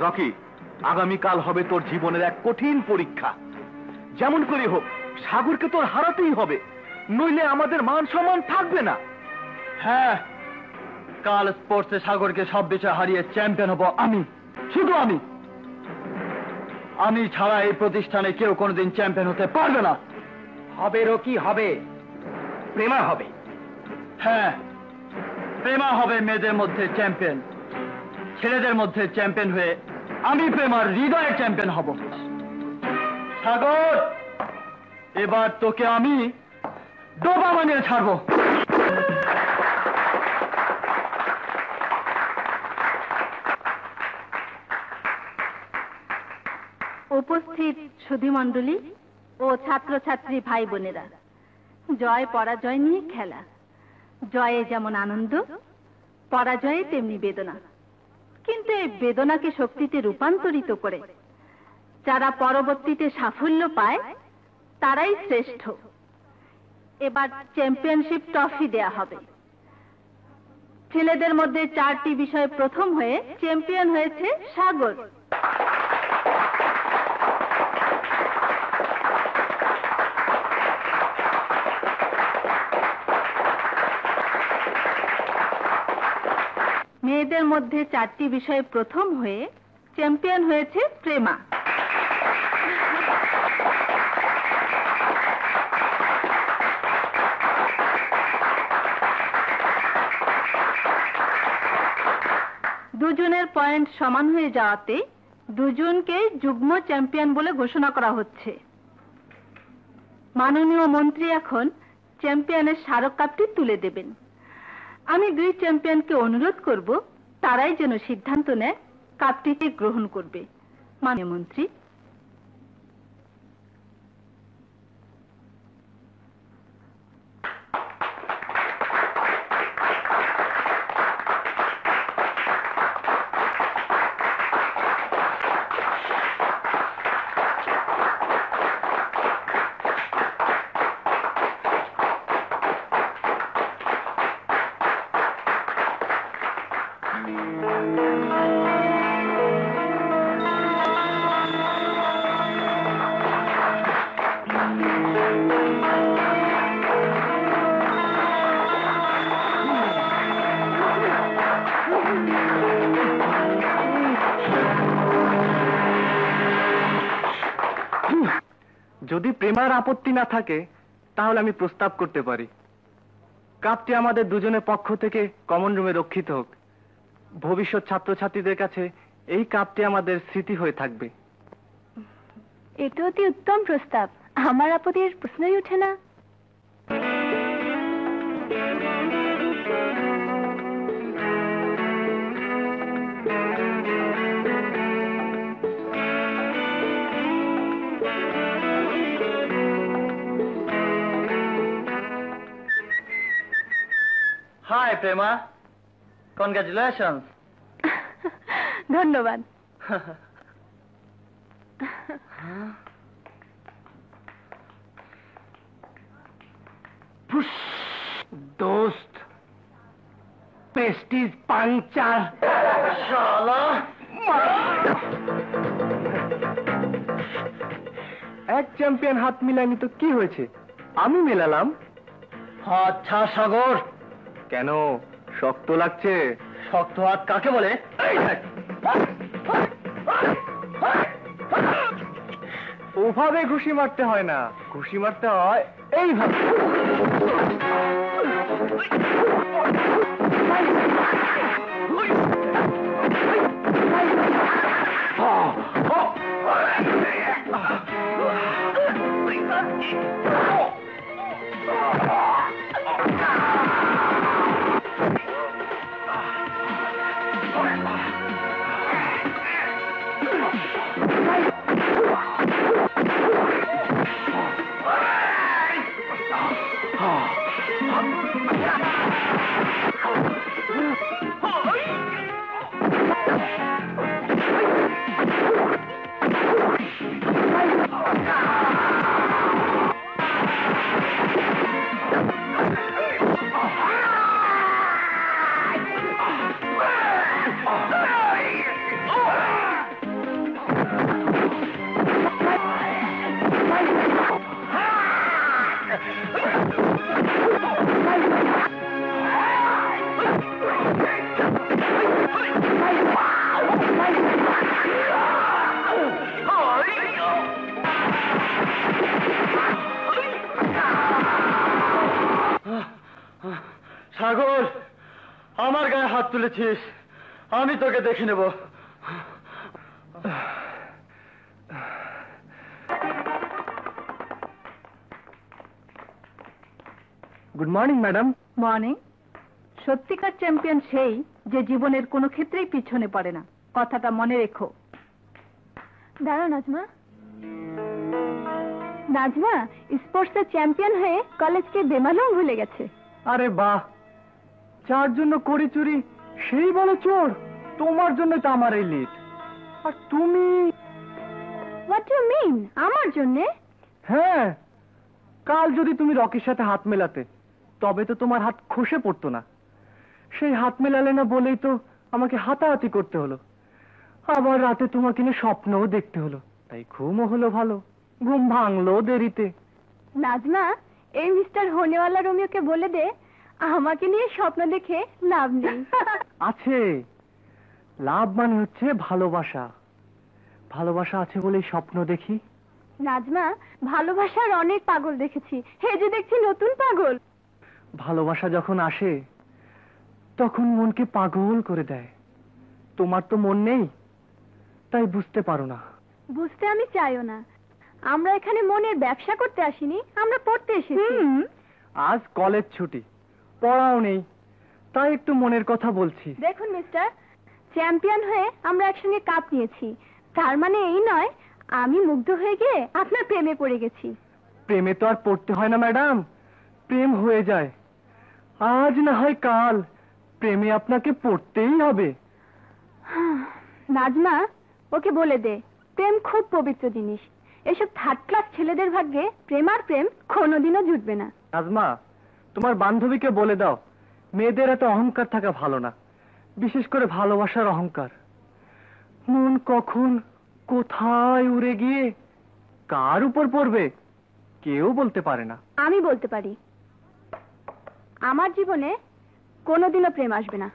Rocky, আগামীকাল হবে তোর জীবনের এক কঠিন পরীক্ষা। যেমন করে হোক সাগরকে তোর হারাতেই হবে, নইলে আমাদের মান সম্মান থাকবে না। হ্যাঁ, কাল স্পোর্টসে সাগরকে সব বিষয়ে হারিয়ে চ্যাম্পিয়ন হব আমি, শুধু আমি। আমি ছাড়া এই প্রতিষ্ঠানে কেউ কোনোদিন চ্যাম্পিয়ন হতে পারবে না। হবে রকি, হবে। প্রেমা হবে। হ্যাঁ, প্রেমা হবে মেয়েদের মধ্যে চ্যাম্পিয়ন, ছেলেদের মধ্যে চ্যাম্পিয়ন হয়ে আমি প্রেমার হৃদয়ে চ্যাম্পিয়ন হব। সাগর, এবার তোকে আমি ডোবা বানিয়ে ছাড়বো। উপস্থিত সুধীমণ্ডলী ও ছাত্রছাত্রী ভাই বোনেরা, জয় পরাজয় নিয়ে খেলা। জয়ে যেমন আনন্দ, পরাজয়ে তেমনি বেদনা। কিন্তু এই বেদনাকে শক্তিতে রূপান্তরিত করে যারা পরবর্তীতে সাফল্য পায় তারাই শ্রেষ্ঠ। এবার চ্যাম্পিয়নশিপ ট্রফি দেয়া হবে। ছেলেদের মধ্যে 4টি বিষয়ে প্রথম হয়ে চ্যাম্পিয়ন হয়েছে সাগর। মেয়েদের মধ্যে 4টি বিষয়ে প্রথম হয়ে চ্যাম্পিয়ন হয়েছে প্রেমা। দুজনের পয়েন্ট সমান হয়ে যাওয়াতে দুজনকে যুগ্ম চ্যাম্পিয়ন বলে ঘোষণা করা হচ্ছে। মাননীয় মন্ত্রী এখন চ্যাম্পিয়নের স্মারক কাপটি তুলে দেবেন। আমি 2 চ্যাম্পিয়নকে অনুরোধ করব তারাই যেন সিদ্ধান্ত নেয় কাপটিকে গ্রহণ করবে। মাননীয় মন্ত্রী। যদি প্রেমার আপত্তি না থাকে তাহলে আমি প্রস্তাব করতে পারি কাপটি আমাদের দুজনের পক্ষ থেকে কমন রুমে রক্ষিত হোক। ভবিষ্যৎ ছাত্রছাত্রীদের কাছে এই কাপটি আমাদের স্মৃতি হয়ে থাকবে। এটা অতি উত্তম প্রস্তাব, আমার আপত্তির প্রশ্নই ওঠে না। Hi Prema, congratulations. ধন্যবাদ। দোস্ত, প্রেস্টিজ পাঞ্চার। শালা, এক চ্যাম্পিয়ন হাত মিলায়নি তো কি হয়েছে, আমি মেলালাম। আচ্ছা সাগর, কেন শক্ত লাগছে? শক্ত হাত কাকে বলে? ওভাবে ঘুষি মারতে হয় না, ঘুষি মারতে হয় এইভাবে। সাগর, আমার গায়ে হাত তুলেছিস, আমি তোকে দেখে নেব। Good morning madam. মর্নিং। সত্যিকার চ্যাম্পিয়ন সেই যে জীবনের কোনো ক্ষেত্রেই পিছনে পড়ে না, কথাটা মনে রেখো। দাঁড়াও নাজমা। নাজমা স্পোর্টসে চ্যাম্পিয়ন হয়ে কলেজকে বেমালুম ভুলে গেছে। আরে বাহ, যার জন্য করি চুরি সেই বলো চোর। তোমার জন্য তো আমার এই লিড। আর তুমি? What you mean? আমার জন্য? হ্যাঁ, কাল যদি তুমি রকির সাথে হাত মেলাতে তবে তো তোমার হাত খসে পড়তো না। সেই হাত মেলালে না বলেই তো আমাকে হাতাহাতি করতে হলো। আবার রাতে তোমাকে নিয়ে স্বপ্নও দেখতে হলো, তাই ঘুমও হলো ভালো, ঘুম ভাঙলো দেরিতে। নাজমা, এই মিস্টার হোনেওয়ালা রোমিওকে বলে দে আমাকে নিয়ে স্বপ্ন দেখে লাভ নেই। আছে, লাভ মানে হচ্ছে ভালোবাসা। ভালোবাসা আছে বলেই স্বপ্ন দেখি। নাজমা, ভালোবাসার অনেক পাগল দেখেছি, হে যে দেখছি নতুন পাগল। ভালোবাসা যখন আসে তখন মনকে পাগল করে দেয়। তোমার তো মন নেই, তাই বুঝতে পারো না। বুঝতে আমি চাইও না। আমরা এখানে মনের ব্যবসা করতে আসিনি, আমরা পড়তে এসেছি। আজ কলেজ ছুটি, পড়াও নেই, তাই একটু মনের কথা বলছি। দেখুন মিস্টার, চ্যাম্পিয়ন হয়ে আমরা একসঙ্গে কাপ নিয়েছি, তার মানে এই নয় আমি মুগ্ধ হয়ে গিয়ে আপনার প্রেমে পড়ে গেছি। প্রেমে তো আর পড়তে হয় না ম্যাডাম, প্রেম হয়ে যায়। আজ না হয় কাল প্রেমে আপনাকে পড়তেই হবে। নাজমা, ওকে বলে দে প্রেম খুব পবিত্র জিনিস। এসব থার্ড ক্লাস ছেলেদের ভাগ্যে প্রেম আর প্রেম কোনোদিনও জুটবে না। নাজমা, তোমার বান্ধবীকে বলে দাও মেয়েদের এত অহংকার থাকা ভালো না, বিশেষ করে ভালোবাসার অহংকার। মন কখন কোথায় উড়ে গিয়ে কার উপর পড়বে কেউ বলতে পারে না। আমি বলতে পারি, আমার জীবনে কোনোদিনও প্রেম আসবে না।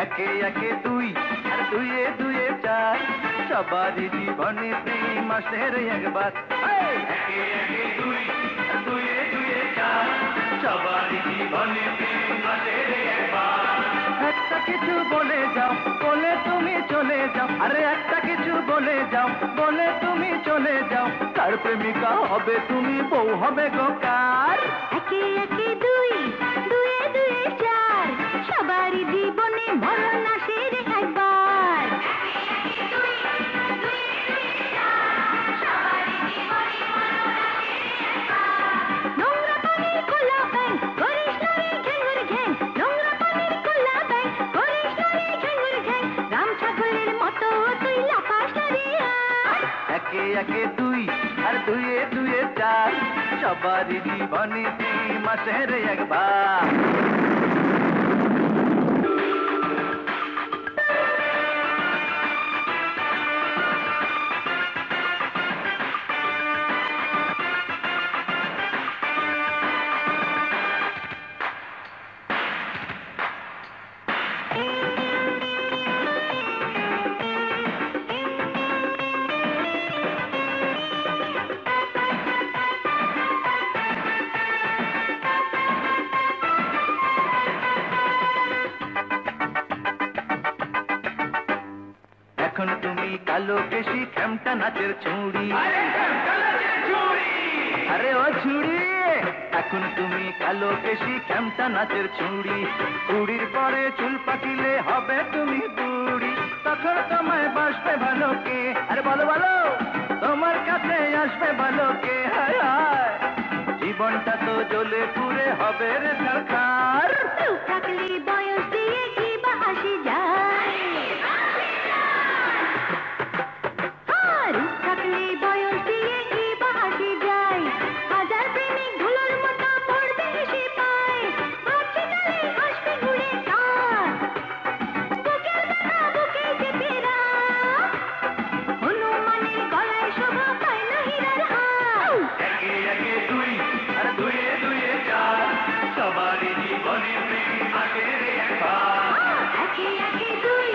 একে একে দুই আর দুয়ে দুয়ে চার, সবারই জীবনে প্রেম আসে রে একবার। একে একে দুই আর দুয়ে দুয়ে চার, সবারই জীবনে প্রেম আসে রে একবার। একটা কিছু বলে যাও, বলে তুমি চলে যাও, আরে একটা কিছু বলে যাও, বলে তুমি চলে যাও। কার প্রেমিকা হবে তুমি, বউ হবে গো কার? একে একে দুই, দুয়ে দুয়ে চার, সবারই জীবনে মরণ আসে রে একবার। নোংরা পানির খোলা ব্যাং, করিস না রে ঘেঙ্গুর ঘ্যাং। নোংরা পানির খোলা ব্যাং, করিস না রে ঘেঙ্গুর ঘ্যাং। রাম ছাগলের মতো তুই লাফাস না রে আর। একে একে দুই আর দুয়ে দুয়ে চার, সবারই জীবনে প্রেম আসে রে একবার। কালো কেশি খেমটা নাচের চুড়ি। আরে ও ছুড়ি, এখন তুমি কালো কেশি খেমটা নাচের চুড়ি। কুড়ির পরে চুল পাকিলে হবে তুমি বুড়ি, তখন তোমায় বাসবে ভালো কে? আরে বলো বলো, তোমার কাছে আসবে ভালো কে? হায় হায়, জীবনটা তো জ্বলে পুড়ে হবে রে সরকার। থাকলে বয়স দিয়ে কি বা আসি যায়, থাকলে বয়স দিয়ে কি বা আসি যায়, হাজার প্রেমিক ধুলোর মতো পড়বে হেসে পায়, ভাবছে কালে আসবে ঘুরে কার, বুকের ব্যথা বুকে চেপে রাখ, হনুমানের গলায় শোভা পায় না হীরার হার। একে একে দুই, আর দুয়ে দুয়ে চার, সবারই জীবনে প্রেম আসে রে একবার। একে একে দুই,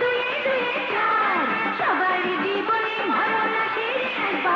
দুয়ে দুয়ে চার, সবারই জীবনে মরণ আসে রে একবার।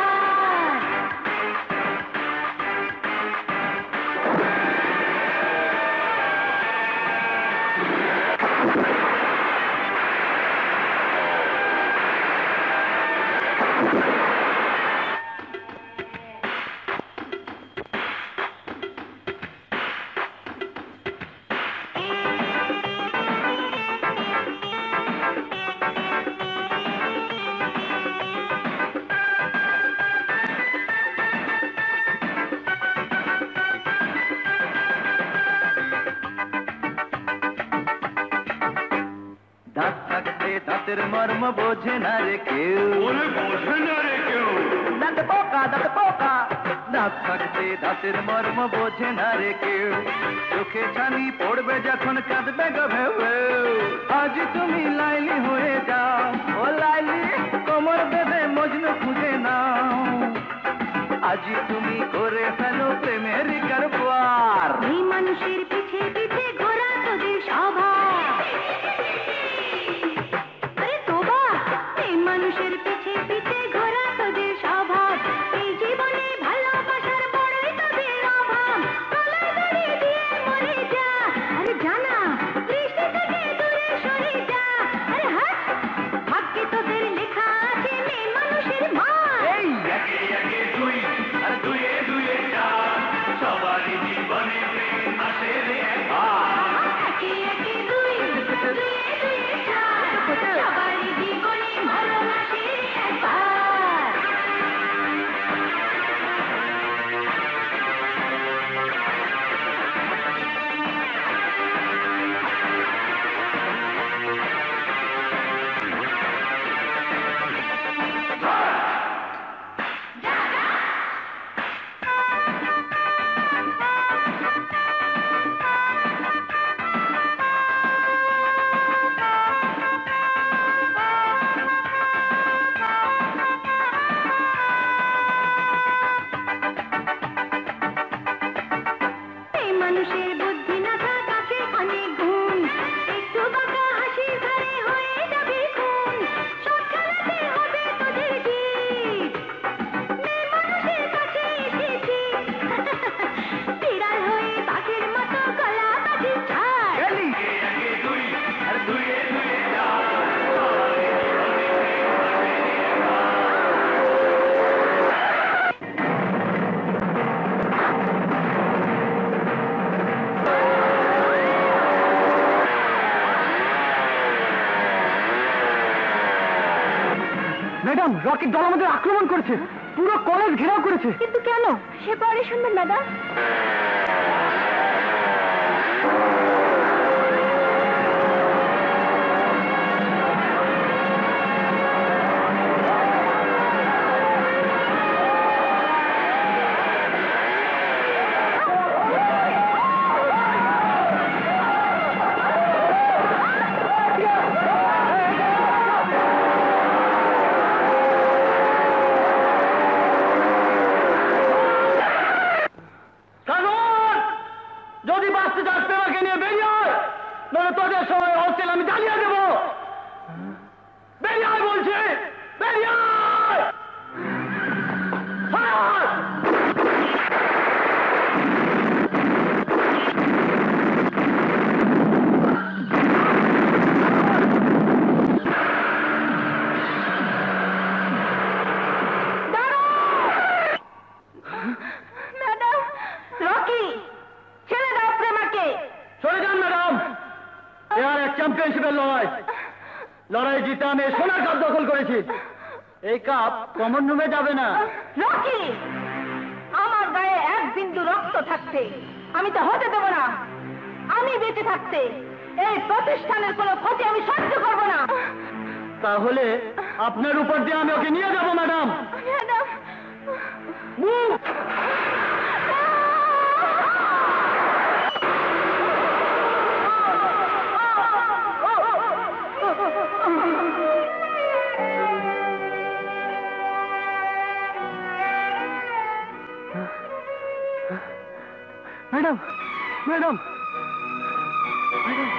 দাঁত থাকতে দাঁতের মর্ম বোঝে না রে কেউ, বোঝে না রে কেউ। দাঁত পোকা, দাঁত পোকা, দাঁত থাকতে দাঁতের মর্ম বোঝে না রে কেউ। চোখে ছানি পড়বে যখন কাঁদবে গো ভেউ ভেউ। আজ তুমি লাইলি হয়ে যাও, ও লাইলি, কোমর বেঁধে মজনু খুঁজে নাও। আজ তুমি করে ফেলো প্রেমের কারবার। এই মানুষের পিছে পিছে ঘোরা তোদের স্বভাব, আরে তোবা, এই মানুষের পিছে পিছে ঘোরা তোদের স্বভাব, এই জীবনে ভালোবাসার বড়ই তোদের অভাব, গলায় দড়ি দিয়ে মরে যা, আরে জানা দৃষ্টি থেকে দূরে সরে যা, আরে হাট, ভাগ্যে তোদের লেখা আছে মেয়ে মানুষের মার। এই একে একে দুই, আর দুয়ে দুয়ে চার, সবারই জীবনে প্রেম আসে রে একবার। একে একে দুই, দুয়ে দুয়ে চার, সবারই জীবনে মরণ আসে একবার। এই মানুষের বুদ্ধি না থাকাছে অনেক গুণ, একটু বাঁকা হাসির ধারে হয়ে যাবে খুন, সব খেলাতে হবে তোদের জিত, মেয়ে মানুষের কাছে এসেছি, বিড়াল হয়ে বাঘের মতো গলা বাজি ছাড়। এলি একে দুই, আর দুয়ে দুয়ে চার, সবারই জীবনে প্রেম ম্যাডাম, রকেট দল আমাদের আক্রমণ করেছে, পুরো কলেজ ঘেরাও করেছে। কিন্তু কেন, সে পরে শুনবেন ম্যাডাম। সাগর! জিতে আমি এই সোনার কাপ দখল করেছি। এই কাপ কমন রুমে যাবে না। রকি, আমার গায়ে এক বিন্দু রক্ত থাকতে আমি তো হতে দেব না। আমি বেঁচে থাকতে এই প্রতিষ্ঠানের কোনো ক্ষতি আমি সহ্য করব না। তাহলে আপনার উপর দিয়ে আমি ওকে নিয়ে যাব ম্যাডাম। ম্যাডাম, ম্যাডাম, ম্যাডাম,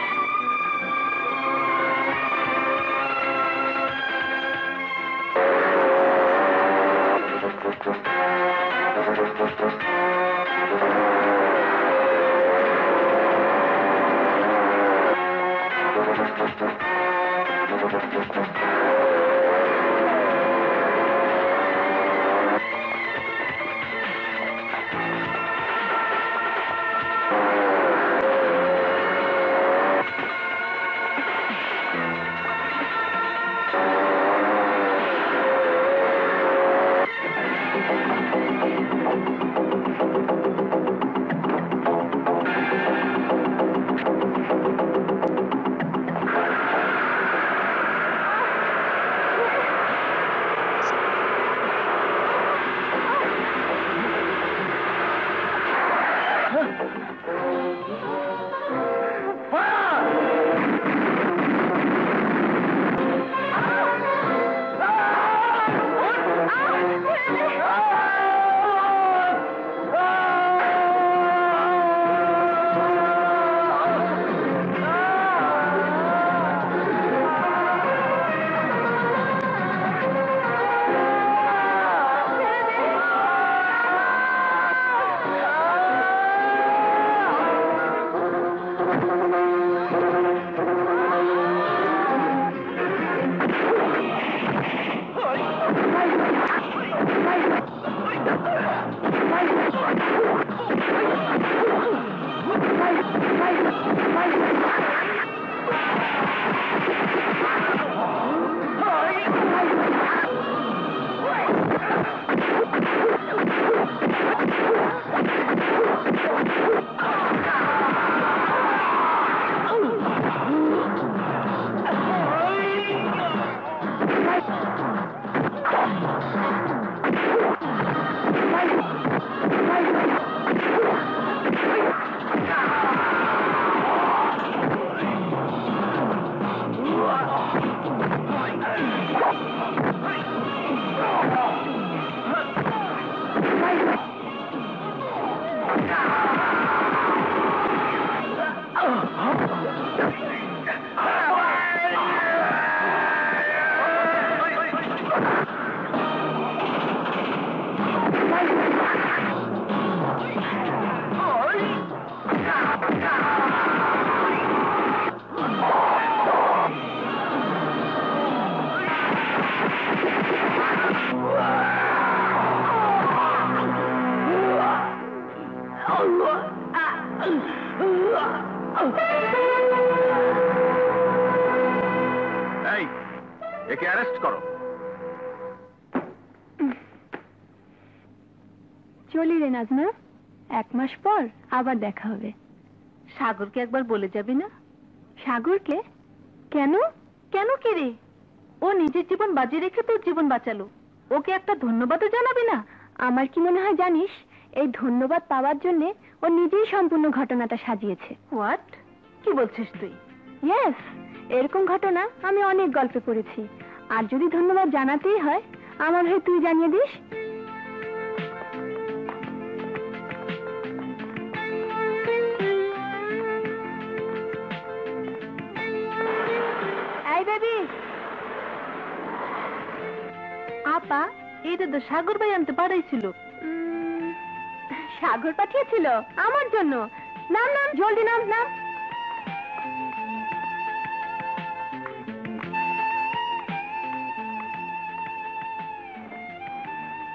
এই, একে অ্যারেস্ট করো। চলি রে নাজমা, 1 মাস পর আবার দেখা হবে। সাগরকে একবার বলে যাবি না? সাগরকে? কেন? কেন কি রে? ও নিজের জীবন বাজি রেখে তোর জীবন বাঁচালো, ওকে একটা ধন্যবাদও জানাবি না? আমার কি মনে হয় জানিস, এই ধন্যবাদ পাওয়ার জন্য ও নিজেই সম্পূর্ণ ঘটনাটা সাজিয়েছে। হোয়াট? কি বলছিস তুই? ইয়েস, এরকম ঘটনা আমি অনেক গল্পে পড়েছি। আর যদি ধন্যবাদ জানাতেই হয়, আমার হয়ে তুই জানিয়ে দিস। এই বেবি, আপা এটা তো সাগর ভাই আনতে পাঠাইছিল। সাগর পাঠিয়েছিল আমার জন্য? নাম নাম, জলদি নাম নাম।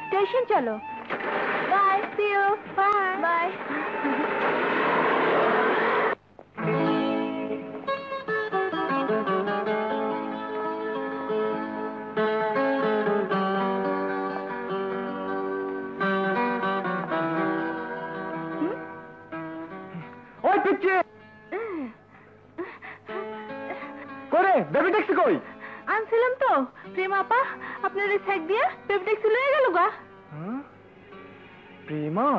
স্টেশন চলো। Bye, see you. Bye bye. পিচ্ছি করে বেবি ট্যাক্সি কই? আনছিলাম তো প্রেমা আপা, আপনার এই সাইড দিয়ে বেবি ট্যাক্সি লয়ে গেল গা। প্রেমা?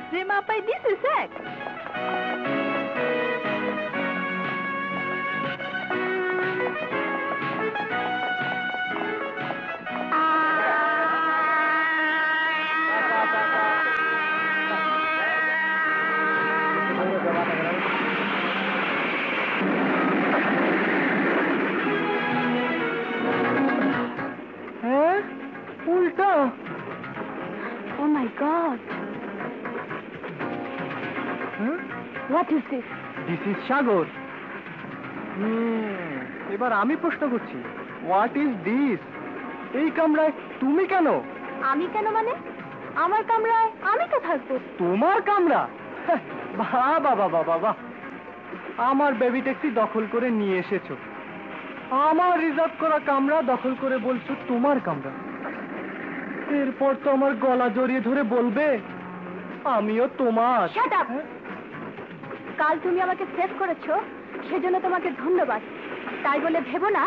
প্রেমা আপাই দিছে স্যার। উল্টা? Oh my God! What is this? This is Sagar. এবার আমি প্রশ্ন করছি, হোয়াট ইজ দিস? এই কামরায় তুমি কেন? আমি কেন মানে? আমার কামরায় আমি তো থাকবো। তোমার কামরা? বাবা বাবা বাবা, আমার বেবি ট্যাক্সি দখল করে নিয়ে এসেছো, আমার রিজার্ভ করা কামরা দখল করে বলছো তোমার কামরা। এরপর তো আমার গলা জড়িয়ে ধরে বলবে আমিও তোমার। Shut up! কাল তুমি আমাকে সেভ করেছো, সেজন্য তোমাকে ধন্যবাদ। তাই বলে ভেবো না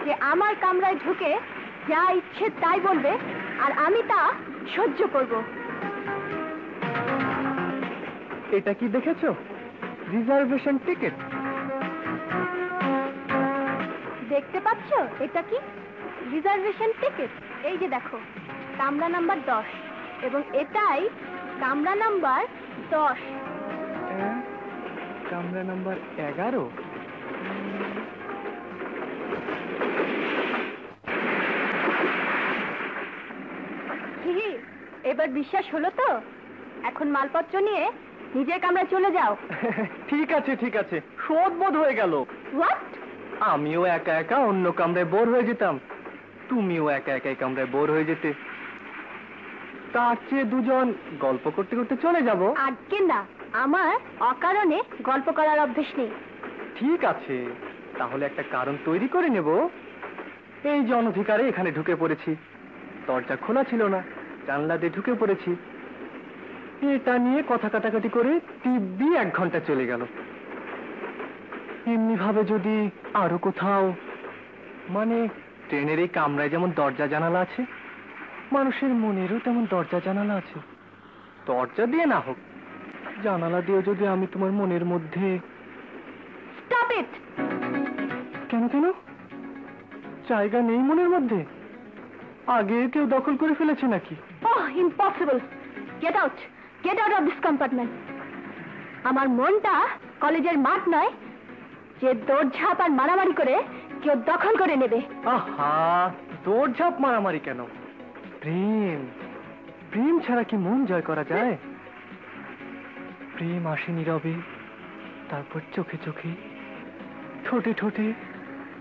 যে আমার কামরায় ঢুকে যা ইচ্ছে তাই বলবে আর আমি তা সহ্য করব। এটা কি দেখেছো? Reservation ticket. দেখতে পাচ্ছো এটা কি? Reservation ticket. এই যে দেখো, কামরা নাম্বার 10 এবং এটাই কামরা নাম্বার 10। কামরা নাম্বার 11। এবার বিশ্বাস হলো তো? এখন মালপত্র নিয়ে নিজের কামরায় চলে যাও। ঠিক আছে ঠিক আছে, শোধবোধ হয়ে গেল। হোয়াট? আমিও একা একা অন্য কামরায় বোর হয়ে যেতাম, তুমিও একা একাই কামরায় বোর হয়ে যেতে। তার চেয়ে দুজন গল্প করতে করতে চলে যাব। আজকে না, আমার অকারণে গল্প করার অভ্যেস নেই। ঠিক আছে, তাহলে একটা কারণ তৈরি করে নেব। এই যে অনধিকারে এখানে ঢুকে পড়েছি, দরজা খোলা ছিল না, জানলা দিয়ে ঢুকে পড়েছি, এটা নিয়ে কথা কাটাকাটি করে দিব্যি 1 ঘন্টা চলে গেল। এমনি ভাবে যদি আরো কোথাও, মানে ট্রেনের এই কামরায় যেমন দরজা জানালা আছে, মানুষের মনেরও তেমন দরজা জানালা আছে। দরজা দিয়ে না হোক, জানালা দিয়ে যদি আমি তোমার মনের মধ্যে। Stop it! কেন কেন? জায়গা নেই মনের মধ্যে? আগে কেউ দখল করে ফেলেছে নাকি? Oh, impossible! Get out! Get out of this compartment. আমার মনটা কলেজের মাঠ নয় যে দৌড়ঝাঁপ আর মারামারি করে কেউ দখল করে নেবে। আহা, দৌড়ঝাঁপ মারামারি কেন? প্রেম, প্রেম ছাড়া কি মন জয় করা যায়? প্রেম আসে নীরবে, তারপর চোখে চোখে, ঠোঁটে ঠোঁটে,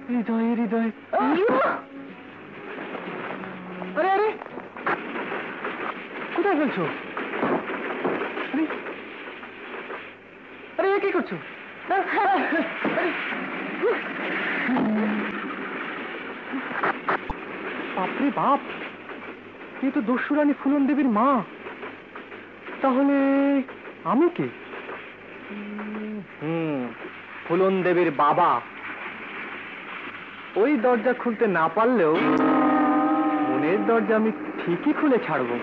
হৃদয়ে হৃদয়ে। আরে আরে, কোথায় ফেলছো? আরে আরে, কি করছো? বাপরে বাপ, এ তো দস্যুরানী ফুলন দেবীর মা। তাহলে আমি কে? ফুলন দেবীর বাবা। ওই দরজা খুলতে না পারলেও মনের দরজা আমি ঠিকই খুলে ছাড়বো।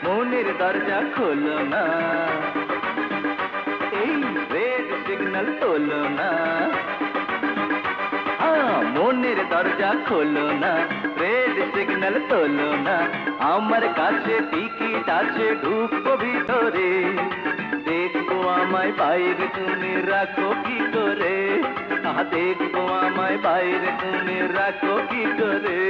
মনের দরজা খোলো না, এই রেড সিগন্যাল তোলো না। মনের দরজা খোলো না, রেড সিগন্যাল তোলো না। আমার কাছে টিকিট আছে, ঢুকবো ভিতরে, দেখবো আমায় বাইরে তুমি রাখো কি করে। দেখবো আমায় বাইরে তুমি রাখো কি করে।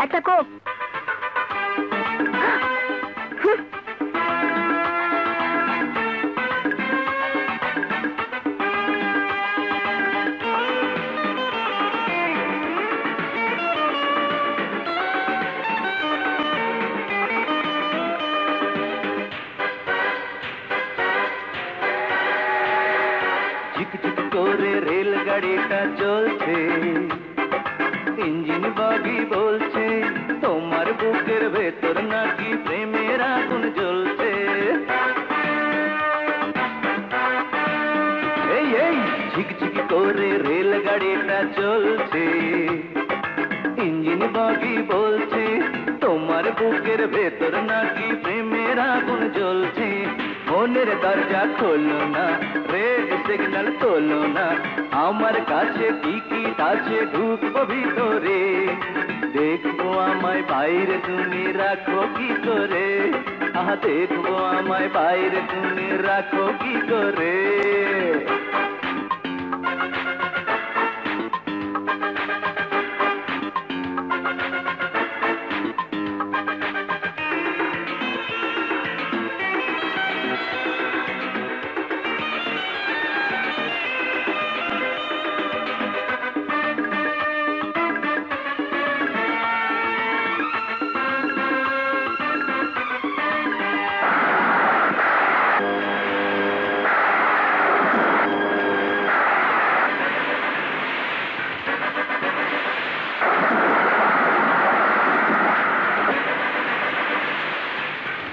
একটা কোক। ঝিকঝিক করে রেলগাড়িটা চলছে, ইঞ্জিন বাগি বলছে তোমার বুকের ভেতর নাকি প্রেমের আগুন জ্বলছে। এই এই ঝিকঝিক করে রেলগাড়িটা চলছে, ইঞ্জিন বাগি বলছে তোমার বুকের ভেতর নাকি প্রেমের আগুন জ্বলছে। মনের দরজা খোলো না, রেড সিগন্যাল তোলো না, আমার কাছে টিকিট আছে ঢুকবো ভিতরে। দেখবো আমায় বাইরে তুমি রাখো কি করে, আহা দেখবো আমায় বাইরে তুমি রাখো কি করে।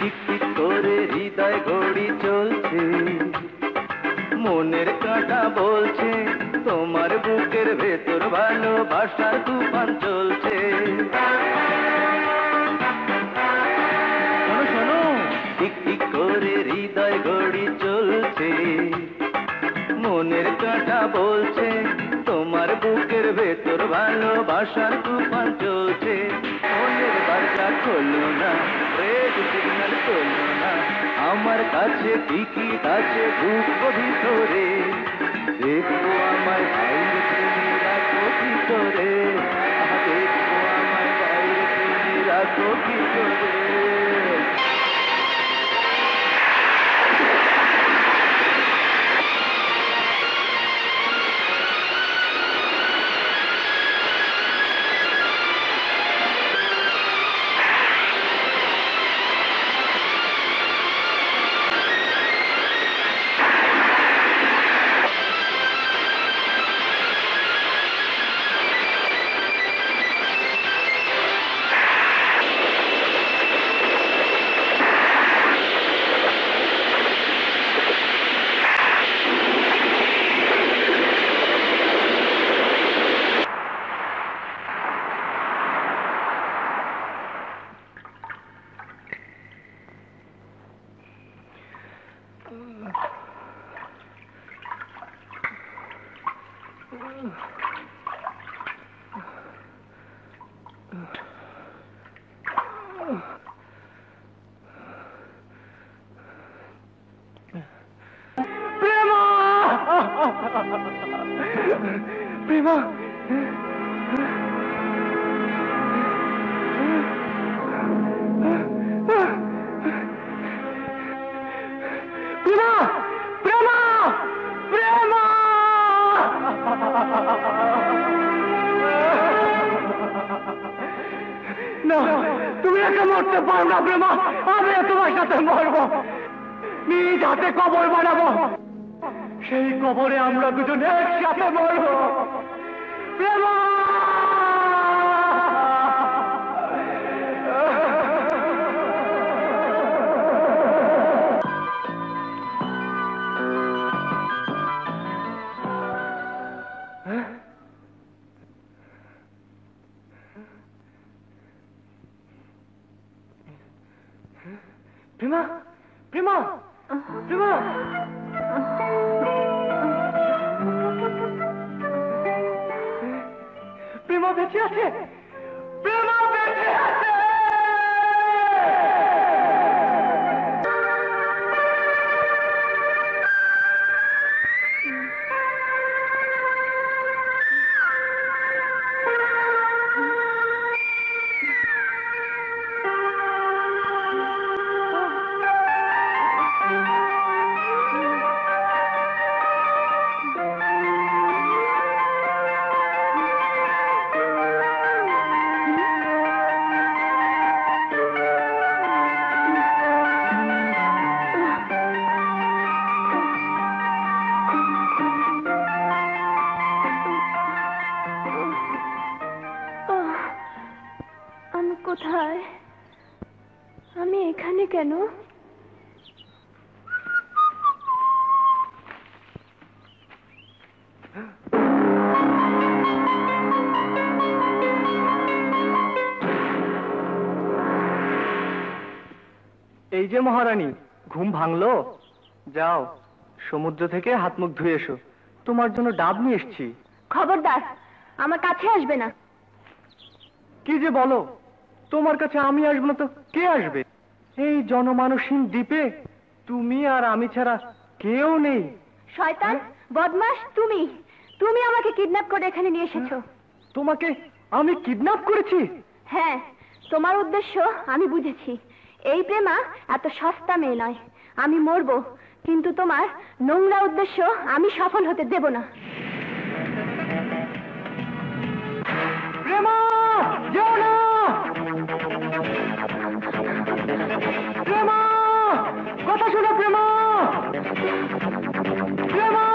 টিকটিক করে হৃদয় ঘড়ি চলছে, মনের কাঁটা বলছে তোমার বুকের ভেতর ভালোবাসার তুফান চলছে। শোনো শোনো, টিকটিক করে হৃদয় ঘড়ি চলছে, মনের কাঁটা বলছে তোমার বুকের ভেতর ভালোবাসার তুফান চলছে। মনের দরজা খোলো না, রেড সিগন্যাল তোলো না, আমার কাছে টিকিট আছে ঢুকবো ভিতরে। দেখবো আমায় বাইরে তুমি রাখো কি করে, দেখবো আমায় বাইরে তুমি রাখো কি করে। প্রেমা, প্রেমা, প্রেমা, প্রেমা। না, তুমি একা মরতে পারো না প্রেমা, আমি তোমার সাথে মরবো, নিজ হাতে কবর বানাবো, সেই কবরে আমরা দুজন একসাথে মরবো প্রেমা। প্রেমা, প্রেমা, প্রেমা, প্রেমা বেঁচে আছে, প্রেমা বেঁচে আছে। আমি এখানে কেন? এই যে মহারানী, ঘুম ভাঙলো? যাও সমুদ্র থেকে হাত মুখ ধুয়ে এসো, তোমার জন্য ডাব নিয়ে এসছি। খবরদার, আমার কাছে আসবে না। কি যে বলো, তোমার কাছে আমি আসবো না তো কে আসবে? এই জনমানসহীন দ্বীপে তুমি আর আমি ছাড়া কেউ নেই। শয়তান, বদমাশ, তুমি তুমি আমাকে কিডন্যাপ করে এখানে নিয়ে এসেছো। তোমাকে আমি কিডন্যাপ করেছি? হ্যাঁ, তোমার উদ্দেশ্য আমি বুঝেছি। এই প্রেমা এত সস্তা মেয়ে নয়। আমি মরবো, কিন্তু তোমার নোংরা উদ্দেশ্য আমি সফল হতে দেব না। প্রেমা, যেও না! প্রেমা, কথা শোনো প্রেমা! প্রেমা!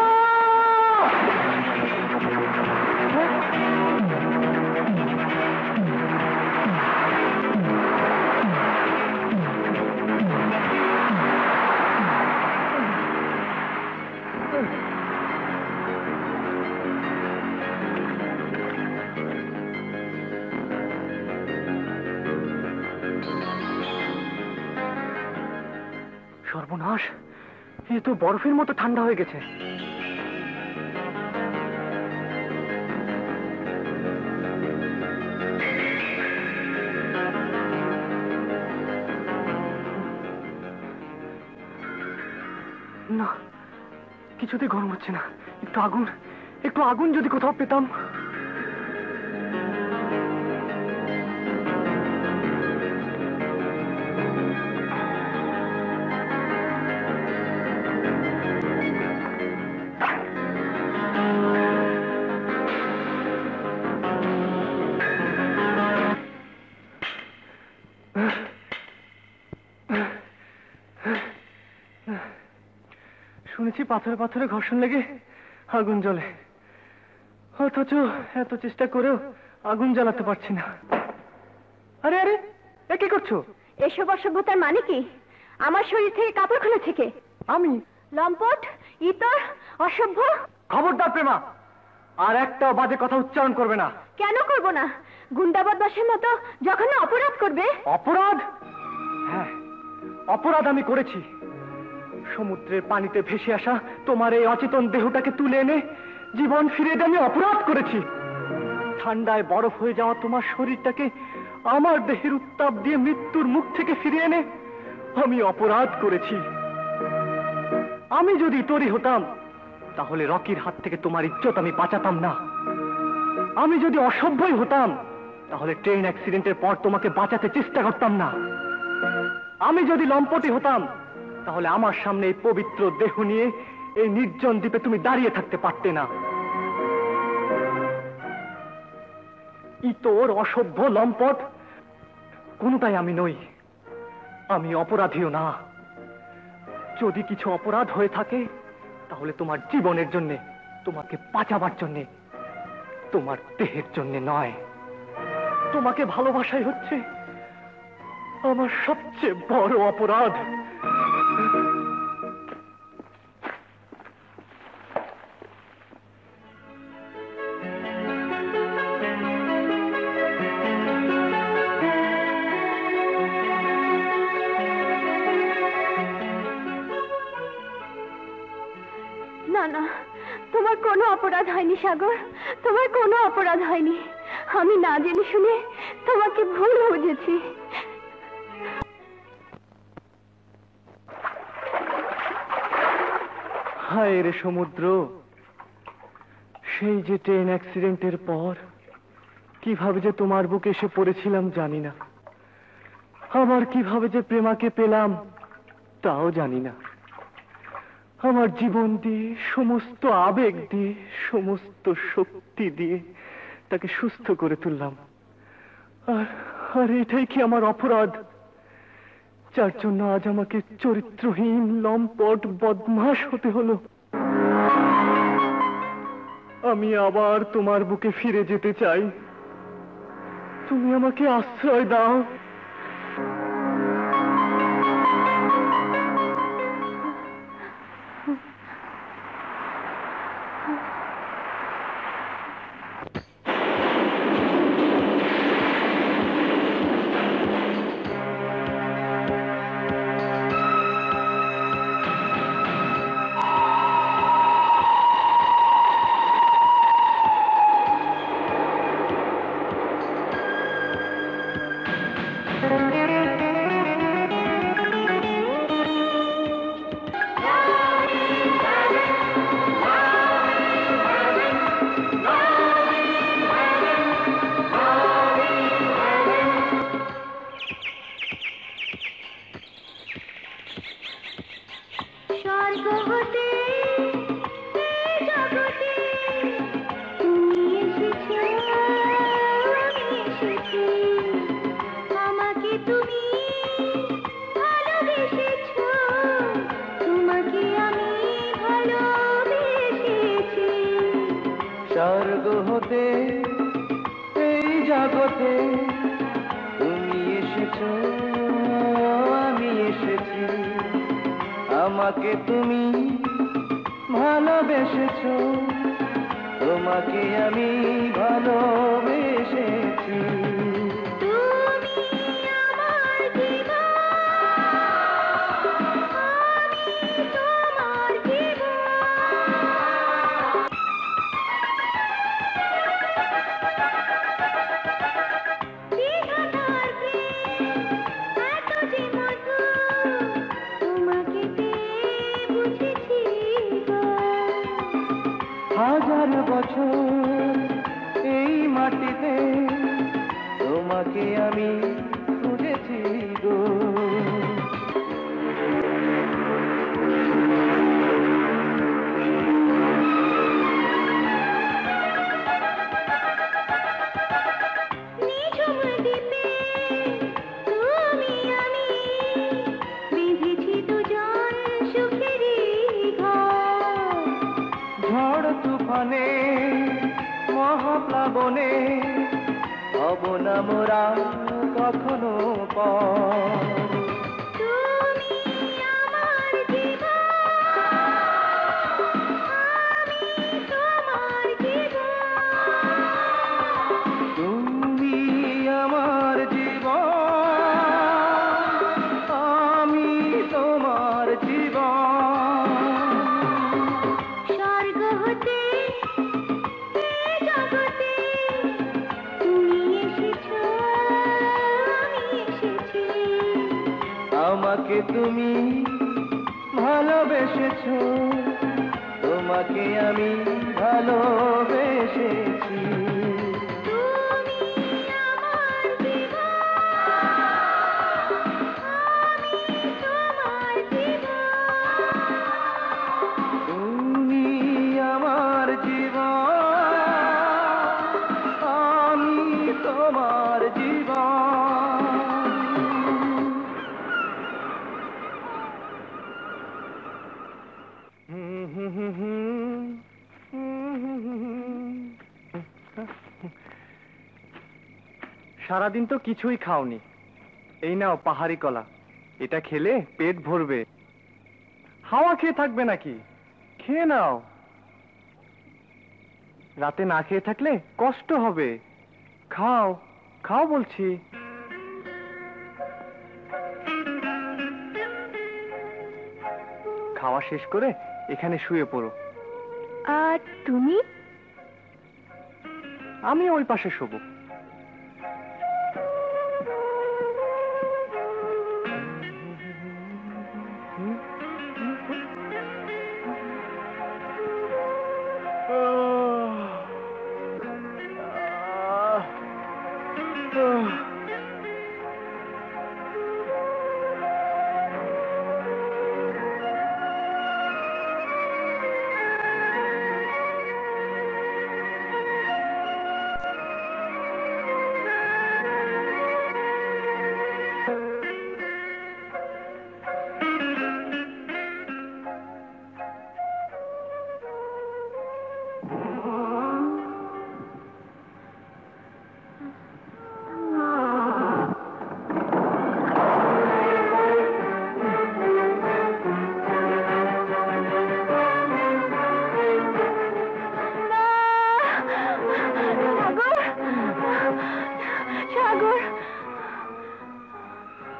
সর্বনাশ, এ তো বরফের মতো ঠান্ডা হয়ে গেছে। না, কিছুতেই গরম হচ্ছে না। একটু আগুন যদি কোথাও পেতাম। শুনেছি পাথরে পাথরে ঘর্ষণ লেগে আগুন জ্বলে, অথচ এত চেষ্টা করেও আগুন জ্বালাতে পারছি না। আরে আরে, এ কি করছো? এসব অসভ্যতার মানে কি? আমার শরীর থেকে কাপড় খুলে থেকে আমি? লম্পট, ইতর, অসভ্য! খবরদার প্রেমা, আর একটাও বাজে কথা উচ্চারণ করবে না। কেন করব না? গুন্ডা বদমাশের মতো যখন অপরাধ করবে। অপরাধ? হ্যাঁ, অপরাধ আমি করেছি। সমুদ্রের পানিতে ভেসে আসা তোমার এই অচেতন দেহটাকে তুলে এনে জীবন ফিরিয়ে দিয়ে আমি অপরাধ করেছি। ঠান্ডায় বরফ হয়ে যাওয়া তোমার শরীরটাকে আমার দেহের উত্তাপ দিয়ে মৃত্যুর মুখ থেকে ফিরিয়ে এনে আমি অপরাধ করেছি। আমি যদি তৈরি হতাম তাহলে রকির হাত থেকে তোমার ইজ্জত আমি বাঁচাতাম না। আমি যদি অসভ্যই হতাম তাহলে ট্রেন অ্যাক্সিডেন্টের পর তোমাকে বাঁচাতে চেষ্টা করতাম না। আমি যদি লম্পটে হতাম তাহলে আমার সামনে এই পবিত্র দেহ নিয়ে এই নির্জন দ্বীপে তুমি দাঁড়িয়ে থাকতে পারতে না। ইতর, অসভ্য, লম্পট কোনটাই আমি নই। আমি অপরাধীও না। যদি কিছু অপরাধ হয়ে থাকে তাহলে তোমার জীবনের জন্যে, তোমাকে বাঁচাবার জন্যে, তোমার দেহের জন্যে নয়। তোমাকে ভালোবাসাই হচ্ছে আমার সবচেয়ে বড় অপরাধ। না না, তোমার কোনো অপরাধ হয়নি সাগর, তোমার কোনো অপরাধ হয়নি। আমি না জেনে শুনে তোমাকে ভুল বুঝেছি। হায় রে সমুদ্র, সেই যে ট্রেন অ্যাক্সিডেন্টের পর কিভাবে যে তোমার বুকে এসে পড়েছিলাম জানি না। আমার কিভাবে যে প্রেমাকে পেলাম তাও জানি না। আমার জীবন দিয়ে, সমস্ত আবেগ দিয়ে, সমস্ত শক্তি দিয়ে তাকে সুস্থ করে তুললাম। আর এটাই কি আমার অপরাধ, যার জন্য আজ আমাকে চরিত্রহীন, লম্পট, বদমাশ হতে হলো? আমি আবার তোমার বুকে ফিরে যেতে চাই। তুমি আমাকে আশ্রয় দাও। স্বর্গ হতে এই জগতে তুমি এসেছো, আমি এসেছি। আমাকে তুমি ভালোবেসেছো, তোমাকে আমি ভালোবেসেছি। স্বর্গ হতে এই জগতে তুমি এসেছো, আমি এসেছি। আমাকে তুমি ভালোবেসেছো, তোমাকে আমি ভালোবেসেছি। তুমি আমার জীবন, আমি তোমার জীবন। বিধাতার প্রেম এত যে মধুর, তোমাকে পেয়ে বুঝেছি গো। হাজার বছর এই মাটিতে তোমাকে আমি খুঁজেছি গো। নিঝুম দ্বীপে তুমি আমি বেঁধেছি দুজন সুখেরই ঘর। ঝড় তুফানে মহাপ্লাবনে হব না মোরা কখনো পর। তুমি আমার জীবন, আমি তোমার জীবন। তুমি আমার জীবন, আমি তোমার জীবন। স্বর্গ হতে এই জগতে তুমি এসেছো, আমি এসেছি। আমাকে তুমি ভালোবেসেছো, তোমাকে আমি ভালোবেসেছি। তুমি আমার জীবন, আমি তোমার জীবন। তুমি আমার জীবন, আমি তোমার জীবন। সারাদিন তো কিছুই খাওনি। এই নাও পাহাড়ি কলা, এটা খেলে পেট ভরবে। হাওয়া খেয়ে থাকবে নাকি? খেয়ে নাও। রাতে না খেয়ে থাকলে কষ্ট হবে। খাও, খাও বলছি। খাওয়া শেষ করে এখানে শুয়ে পড়ো। আর তুমি? আমি ওই পাশে শোবো।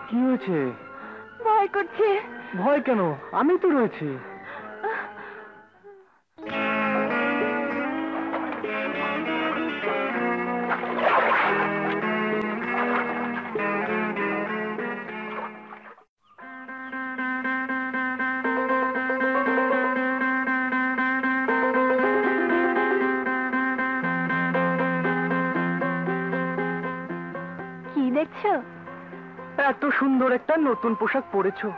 কি হয়েছে? ভয় করছে। ভয় কেন? আমি তো রয়েছি। কি দেখছো? এত সুন্দর একটা নতুন পোশাক পরেছো,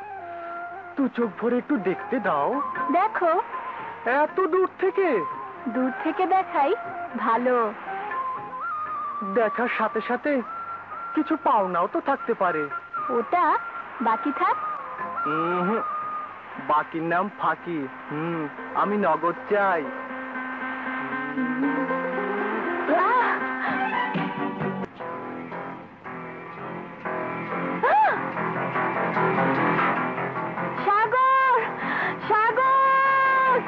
দু চোখ ভরে একটু দেখতে দাও। দেখো, এত দূর থেকে? দূর থেকে দেখাই ভালো। দেখার সাথে সাথে কিছু পাওনাও তো থাকতে পারে। ওটা বাকি থাক। উহুম, বাকির নাম ফাঁকি। আমি নগদ চাই। সাগর, সাগর!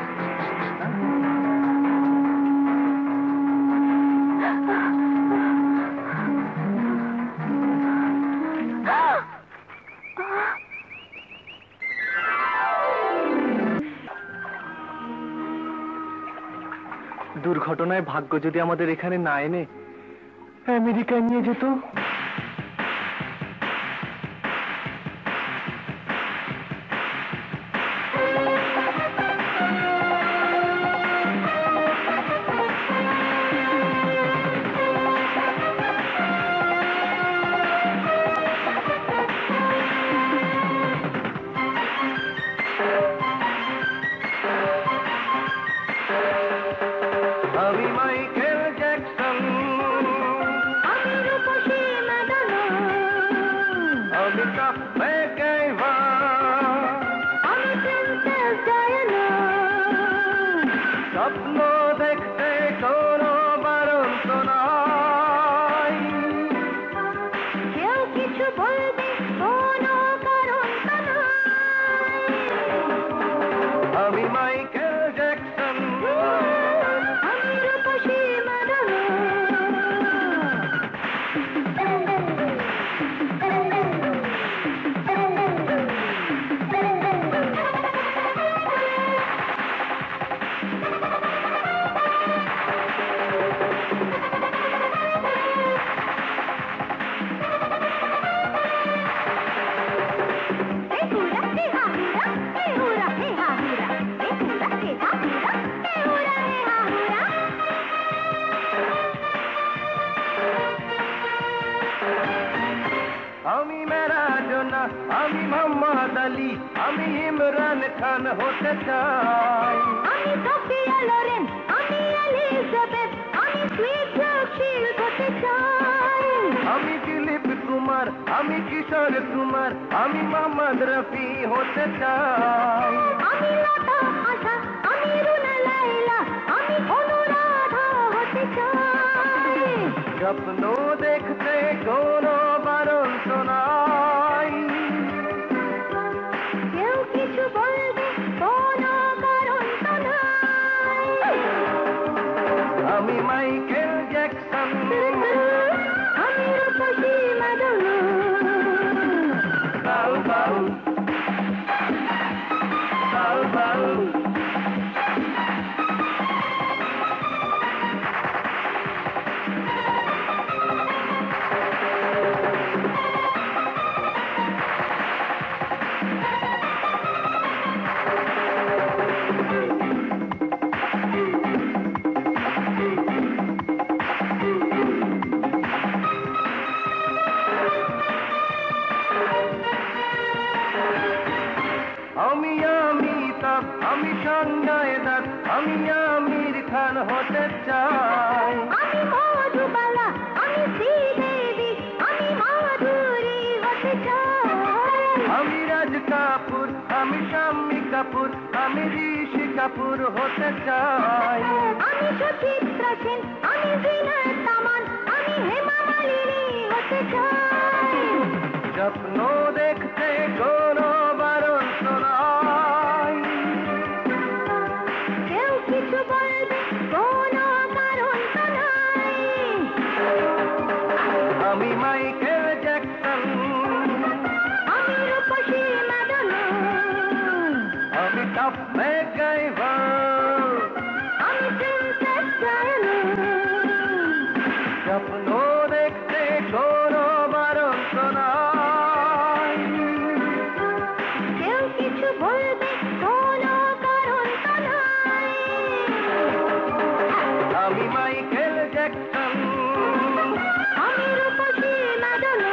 দুর্ঘটনায় ভাগ্য যদি আমাদের এখানে না এনে আমেরিকায় নিয়ে যেত। আমি মাইকেল জ্যাকসন, আমি রূপসী মাদানা, আমি টপ ম্যাকগাইভার, আমি প্রিন্সেস ডায়ানা। স্বপ্ন দেখতে কোনো বারণ তো নাই। কেউ কিছু বলবে কোনো কারণ তো নাই। আমি মাইকেল জ্যাকসন, আমি রূপসী মাদানা। আমি ম্যারাডোনা, আমি মোহাম্মদ আলী, আমি ইমরান খান হতে চাই। আমি সোফিয়া লোরেন, আমি এলিজাবেথ, আমি সুইট জোশিল হতে চাই। আমি দিলীপ কুমার, আমি কিশোর কুমার, আমি মোহাম্মদ রফি হতে চাই। আমি লতা আশা, আমি রুনা লাইলা, আমি অনুরাধা হতে চাই। স্বপ্ন দেখতে কোনো বারণ তো নাই। কেউ কিছু বলবে কোনো কারণ তো নাই। আমি মাইকেল জ্যাকসন, আমি রূপসী মাদনা। বাউ বাউ, বাউ বাউ। আমি অমিতাভ, আমি সঞ্জয় দত্ত, আমি আমির খান হতে চাই। আমি মধুবালা, আমি শ্রীদেবী, আমি মাধুরী হতে চাই। আমি রাজ কাপুর, আমি শাম্মী কাপুর, আমি ঋষি কাপুর হতে চাই। আমি সুচিত্রা সেন, আমি জিনাত আমান, আমি হেমা মালিনী হতে চাই। স্বপ্ন দেখতে কোনো বারণ তো নাই। কেউ কিছু বলবে কোনো কারণ তো নাই। আমি মাইকেল জ্যাকসন, আমি রূপসী মাদনা, আমি টপ ম্যাকগাইভার, আমি প্রিন্সেস ডায়ানা। স্বপ্ন দেখতে কোনো বারণ তো নাই। কেউ কিছু বলবে কোনো কারণ তো নাই। আমি মাইকেল জ্যাকসন, আমি রূপসী মাদনা।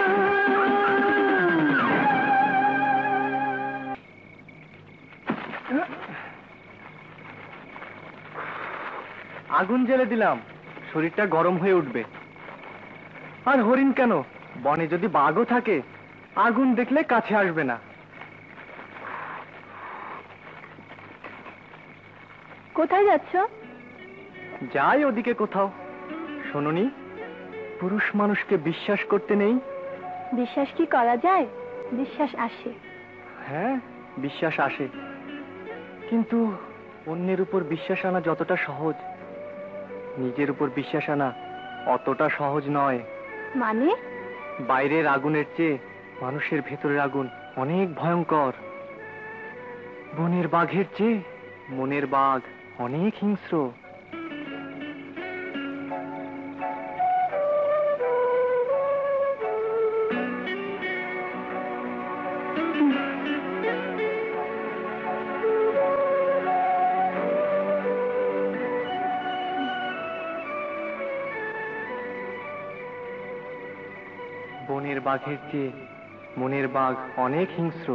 আগুন জ্বেলে দিলাম, শরীরটা গরম হয়ে উঠবে। আর হরিণ কেন, বনে যদি বাঘও থাকে আগুন দেখলে কাছে আসবে না। কোথায় যাচ্ছ? যাই ওদিকে কোথাও। শোনোনি, পুরুষ মানুষকে বিশ্বাস করতে নেই। বিশ্বাস কি করা যায়? বিশ্বাস আসে। হ্যাঁ, বিশ্বাস আসে, কিন্তু অন্যের উপর বিশ্বাস আনা যতটা সহজ, নিজের উপর বিশ্বাস আনা অতটা সহজ নয়। মানে? বাইরের আগুনের চেয়ে মানুষের ভেতরের আগুন অনেক ভয়ঙ্কর। বনের বাঘের চেয়ে মনের বাঘ অনেক হিংস্র। বনের বাঘের চেয়ে মনের বাঘ অনেক হিংস্র।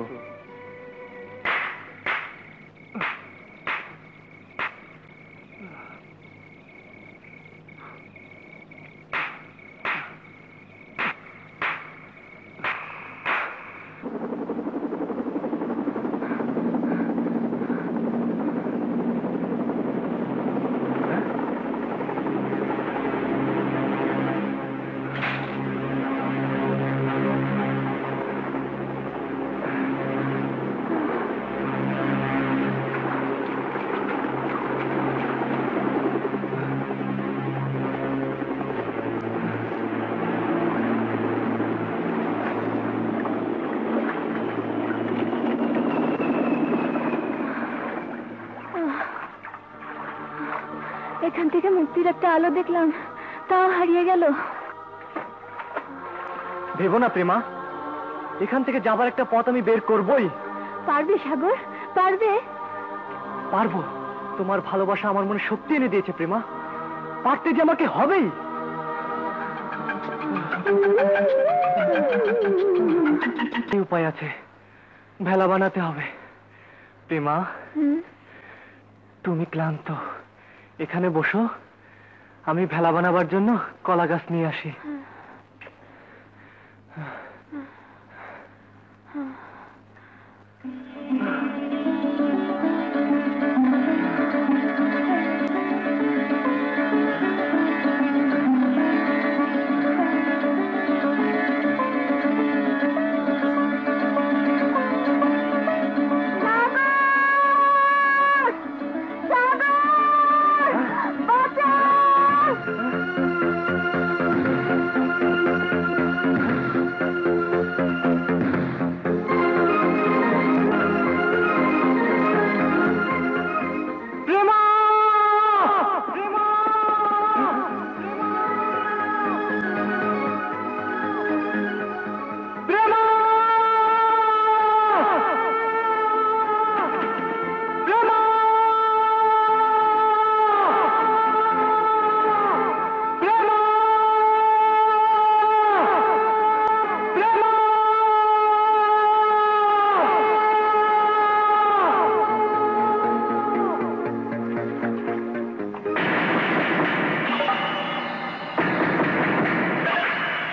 এখান থেকে মুক্তির একটা আলো দেখলাম, তাও হারিয়ে গেল। ভেবো না প্রেমা, এখান থেকে যাবার একটা পথ আমি বের করবই। পারবে সাগর, পারবে? পারবো। তোমার ভালোবাসা আমার মনে শক্তি এনে দিয়েছে প্রেমা, পারতে যে আমাকে হবেই। কি উপায় আছে? ভেলা বানাতে হবে। প্রেমা, তুমি ক্লান্ত, এখানে বসো, আমি ভেলা বানাবার জন্য কলা গাছ নিয়ে আসি।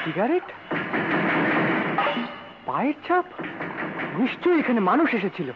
সিগারেট, পায়ের ছাপ, নিশ্চয়ই এখানে মানুষ এসেছিল।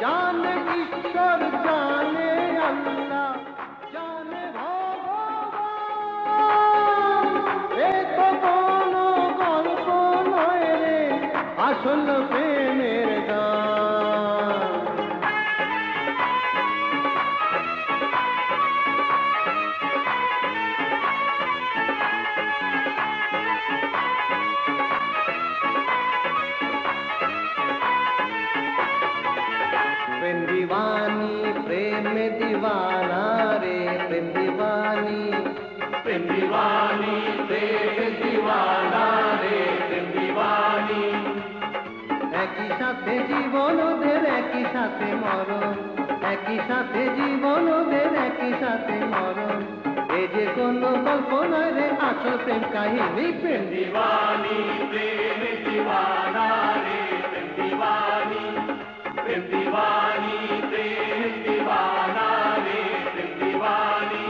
জানে ঈশ্বর, জানে আল্লাহ, জানে ভগবান। এ তো কোনো গল্প নয় রে, আসল প্রেমের গান। प्रेम दीवानी प्रेम में दीवाना रे, प्रेम दीवानी प्रेम दीवानी प्रेम दीवाना रे, प्रेम दीवानी। একই সাথে জীবন ওদের, একই সাথে মরণ, একই সাথে জীবন ওদের, একই সাথে মরণ। এ যে কোনো কল্পনা রে, আসল প্রেম কাহিনী। প্রেম दीवानी प्रेम दीवाना रे, प्रेम दीवानी प्रेम दीवानी प्रेम दीवाना रे, प्रेम दीवानी।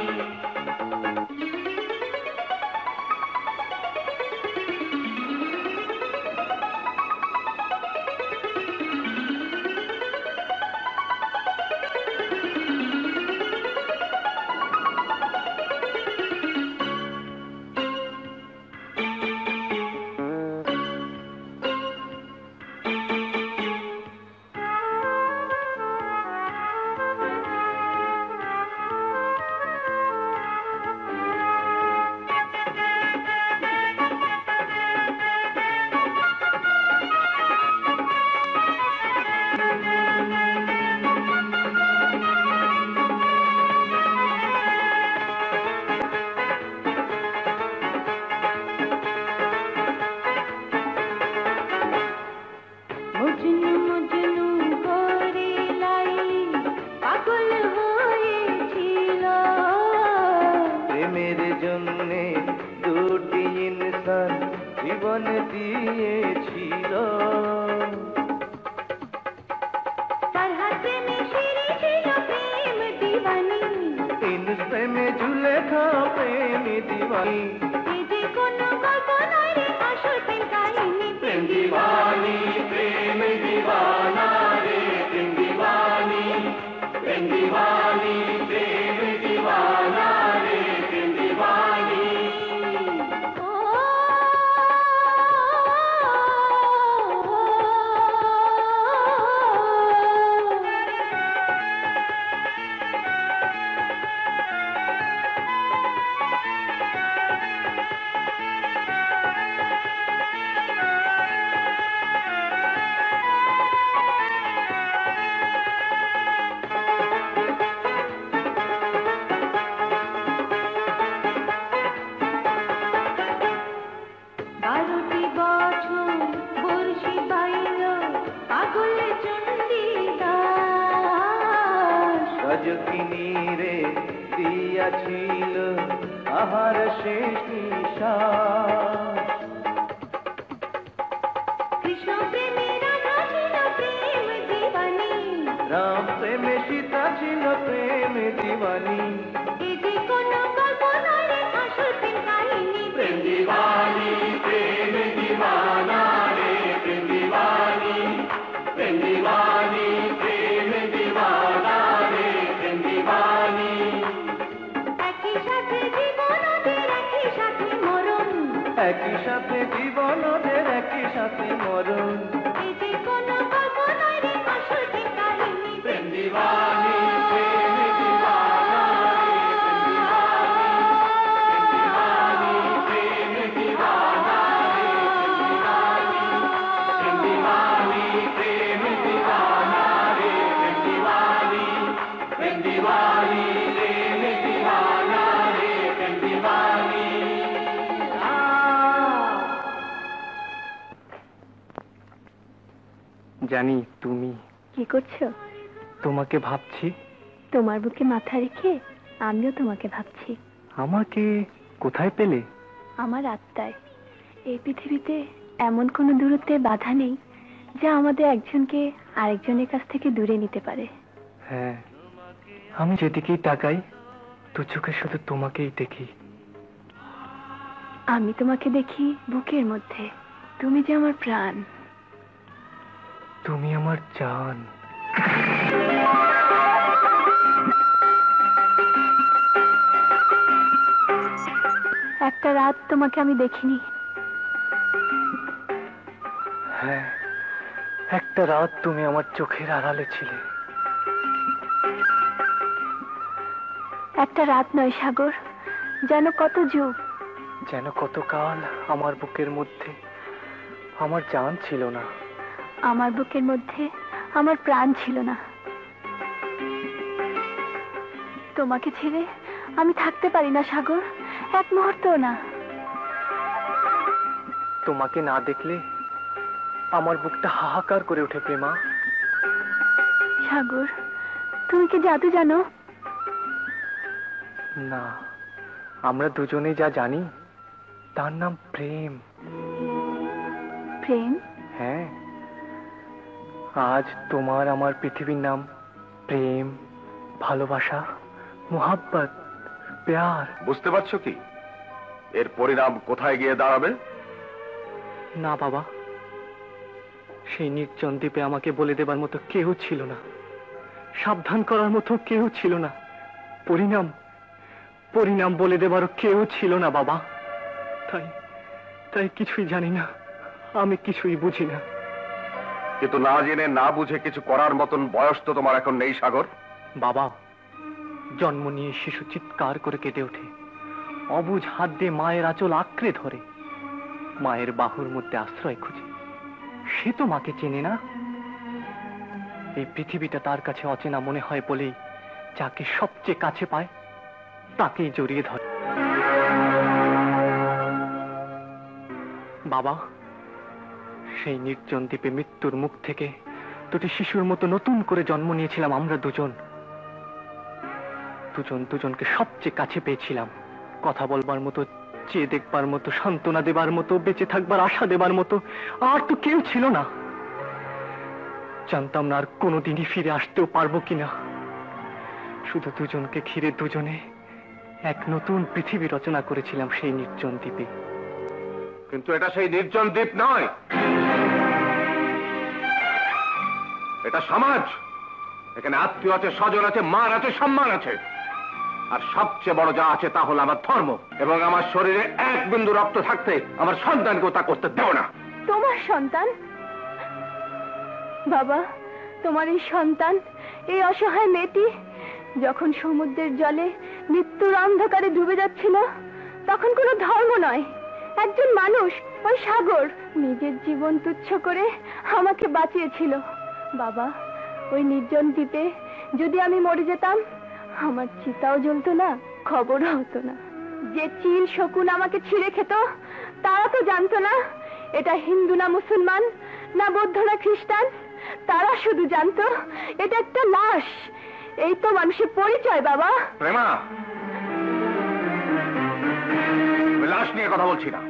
মজনু মজনু করে লাইলি পাগল হয়েছিল। প্রেমের জন্যে দুটি ইনসান জীবন দিয়েছিল। তার হাতে মিশিয়ে ছিল প্রেম দিবানি। इन প্রেমে ঝুলে থা প্রেম দিওয়ানি। এই যে কোনো গল্প নয় রে, আসল প্রেম কাহিনী। प्रेम दीवानी प्रेम दीवाना रे, प्रेम दीवानी प्रेम दीवानी प्रेम दीवाना रे, प्रेम दीवानी। বারোটি বছর বর্ষি বাইল পাগল চণ্ডীদাস। রজকিনী রে দিয়াছিল আহার শেষ নিঃশ্বাস। কৃষ্ণ প্রেমে রাধা ছিল প্রেম দিবানি। রাম প্রেমে সীতা ছিল প্রেম দিওয়ানি। এই যে কোনো গল্প নয় রে, আসল প্রেম কাহিনী। प्रेम दीवानी प्रेम दीवाना रे, प्रेम दीवानी प्रेम दीवानी प्रेम दीवाना रे, प्रेम दीवानी। একই সাথে জীবন ওদের, একই সাথে মরণ। একই সাথে জীবন ওদের, একই সাথে মরণ। এই যে কোনো গল্প নয় রে, আসল প্রেম কাহিনী। प्रेम दीवानी प्रेम दीवाना रे, प्रेम दीवानी प्रेम दीवानी प्रेम दीवाना रे, प्रेम दीवानी प्रेम दीवानी प्रेम दीवाना रे, प्रेम दीवानी। জানি তুমি কি করছো? তোমাকে ভাবছি। তোমার বুকে মাথা রেখে আমিও তোমাকে ভাবছি। আমাকে কোথায় পেলে? আমার আত্মায়। এই পৃথিবীতে এমন কোনো দূরত্বে বাধা নেই যা আমাদের একজনকে আরেকজনের কাছ থেকে দূরে নিতে পারে। হ্যাঁ, আমি যেদিকেই তাকাই দু চোখে শুধু তোমাকেই দেখি। আমি তোমাকে দেখি বুকের মধ্যে। তুমি যে আমার প্রাণ। তুমি আমার জান। একটা রাত তোমাকে আমি দেখিনি। হ্যাঁ, একটা রাত তুমি আমার চোখের আড়ালে ছিলে। একটা রাত নয় সাগর, যেন কত যুগ। যেন কতকাল আমার বুকের মধ্যে আমার জান ছিল না। আমার বুকের মধ্যে আমার প্রাণ ছিল না। তোমাকে ছেড়ে আমি থাকতে পারি না সাগর, এক মুহূর্তও না। তোমাকে না দেখলে আমার বুকটা হাহাকার করে ওঠে প্রেমা। সাগর, তুমি কি জাদু জানো? না, আমরা দুজনে যা জানি তার নাম প্রেম। প্রেম? হ্যাঁ, আজ তোমার আমার পৃথিবীর নাম প্রেম, ভালোবাসা, মোহাব্বত, প্যার। বুঝতে পারছো কি এর পরিণাম কোথায় গিয়ে দাঁড়াবে? না বাবা, সেই নির্জন দ্বীপে আমাকে বলে দেবার মতো কেউ ছিল না, সাবধান করার মতো কেউ ছিল না, পরিণাম পরিণাম বলে দেবারও কেউ ছিল না বাবা। তাই তাই কিছুই জানি না, আমি কিছুই বুঝি না। কিন্তু না জেনে না বুঝে কিছু করার মতন বয়স তো তোমার এখন নেই সাগর। বাবা, জন্ম নিয়ে শিশু চিৎকার করে কেঁদে ওঠে, অবুঝ হাত দিয়ে মায়ের আঁচল আঁকড়ে ধরে, মায়ের বাহুর মধ্যে আশ্রয় খুঁজে। সে তো মাকে চেনে না। এই পৃথিবীটা তার কাছে অচেনা মনে হয় বলেই যাকে সবচেয়ে কাছে পায় তাকেই জড়িয়ে ধরে। বাবা, সেই নির্জন দ্বীপে মৃত্যুর মুখ থেকে দুটি শিশুর মতো নতুন করে জন্ম নিয়েছিলাম আমরা দুজন। দুজনকে সবচেয়ে কাছে পেয়েছিলাম, কথা বলবার মতো, চেয়ে দেখবার মতো, সান্ত্বনা দেবার মতো, বেঁচে থাকবার আশা দেবার মতো আর তো কেউ ছিল না। জানতাম না আর কোনোদিনই ফিরে আসতেও পারবো কিনা। শুধু দুজনকে ঘিরে দুজনে এক নতুন পৃথিবী রচনা করেছিলাম সেই নির্জন দ্বীপে। কিন্তু এটা সেই নির্জন দ্বীপ নয়, এটা সমাজ। এখানে আত্মীয় আছে, স্বজন আছে, মান আছে, সম্মান আছে, আর সবচেয়ে বড় যা আছে তা হলো আমার ধর্ম। এবং আমার শরীরে এক বিন্দু রক্ত থাকতে আমার সন্তানকেও তা করতে দেব না। তোমার সন্তান? বাবা, তোমার এই সন্তান, এই অসহায় মেয়েটি যখন সমুদ্রের জলে মৃত্যুর অন্ধকারে ডুবে যাচ্ছিল, তখন কোনো ধর্ম নয়, একজন মানুষ, ওই সাগর, নিজের জীবন তুচ্ছ করে আমাকে বাঁচিয়েছিল। বাবা, ওই নির্জন দ্বীপে যদি আমি মরে যেতাম, আমার চিতাও জ্বলতো না, খবরও হতো না। যে চিল শকুন আমাকে ছিঁড়ে খেত, তারা তো জানতো না এটা হিন্দু না মুসলমান, না বৌদ্ধ না খ্রিস্টান। তারা শুধু জানতো এটা একটা লাশ। এই তো মানুষের পরিচয় বাবা। প্রেমা, আমি লাশ নিয়ে কথা বলছি না,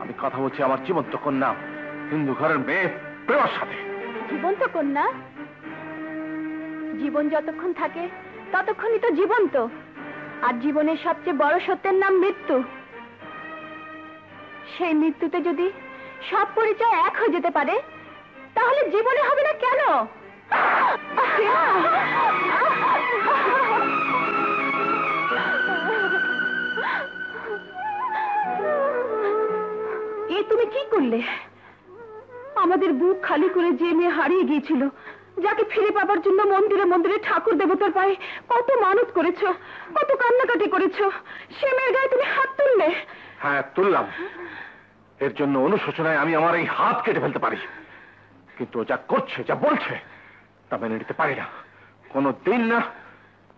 আমি কথা বলছি আমার জীবন্ত কন্যা, হিন্দু ঘরের মেয়ে প্রেমার সাথে। জীবন্ত কন্যা? জীবন যতক্ষণ থাকে ততক্ষণই তো জীবন্ত। আর জীবনের সবচেয়ে বড় সত্যের নাম মৃত্যু। সেই মৃত্যুতে যদি সব পরিচয় এক হয়ে যেতে পারে, তাহলে জীবনে হবে না কেন? এ তুমি কি করলে? আমাদের বুক খালি করে যে মেয়ে হারিয়ে গিয়েছিল, যাকে ফিরে পাবার জন্য মন্দিরে মন্দিরে ঠাকুর দেবতার পায়ে কত মানত করেছো, কত কান্নাকাটি করেছো, সে মেয়ের গায়ে তুমি হাত তুললে। হ্যাঁ, তুললাম। এর জন্য অনুশোচনায় আমি আমার এই হাত কেটে ফেলতে পারি, কিন্তু ও যা করছে, যা বলছে, তা মেনে নিতে পারি না। কোনো দিন না,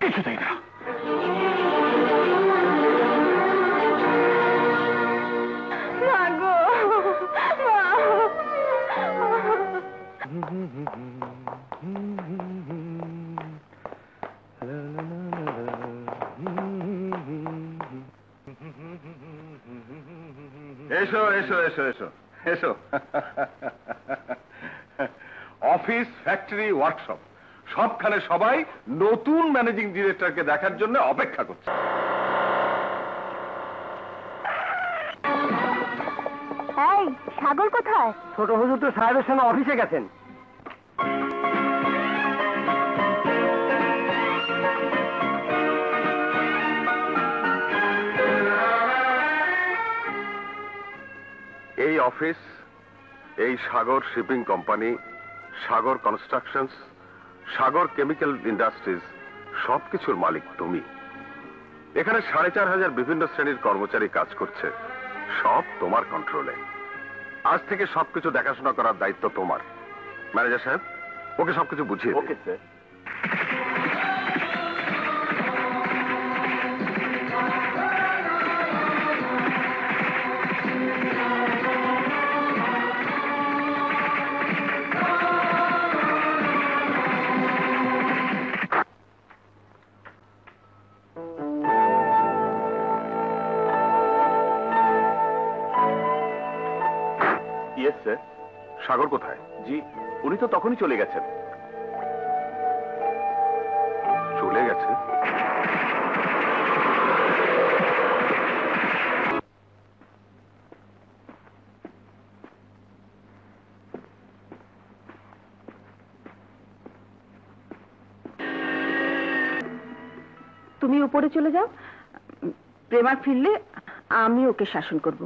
কিছুতেই না। এসো এসো এসো এসো এসো। অফিস, ফ্যাক্টরি, ওয়ার্কশপ সবখানে সবাই নতুন ম্যানেজিং ডিরেক্টরকে দেখার জন্য অপেক্ষা করছে। এই সাগর কোথায়? ছোট হুজুর তো সাহেবের সঙ্গে অফিসে গেছেন। এই অফিস, এই সাগর শিপিং কোম্পানি, সাগর কনস্ট্রাকশনস, সাগর কেমিক্যাল ইন্ডাস্ট্রিজ সবকিছুর মালিক তুমি। এখানে ৪৫০০ বিভিন্ন শ্রেণীর কর্মচারী কাজ করছে, সব তোমার কন্ট্রোলে। আজ থেকে সবকিছু দেখাশোনা করার দায়িত্ব তোমার। ম্যানেজার সাহেব, ওকে সবকিছু বুঝিয়ে দিন। Okay sir. Yes sir. Sagar কোথায়? জি, উনি তো তখনই চলে গেছেন। চলে গেছে? তুমি উপরে চলে যাও, প্রেমা ফিরলে আমি ওকে শাসন করব।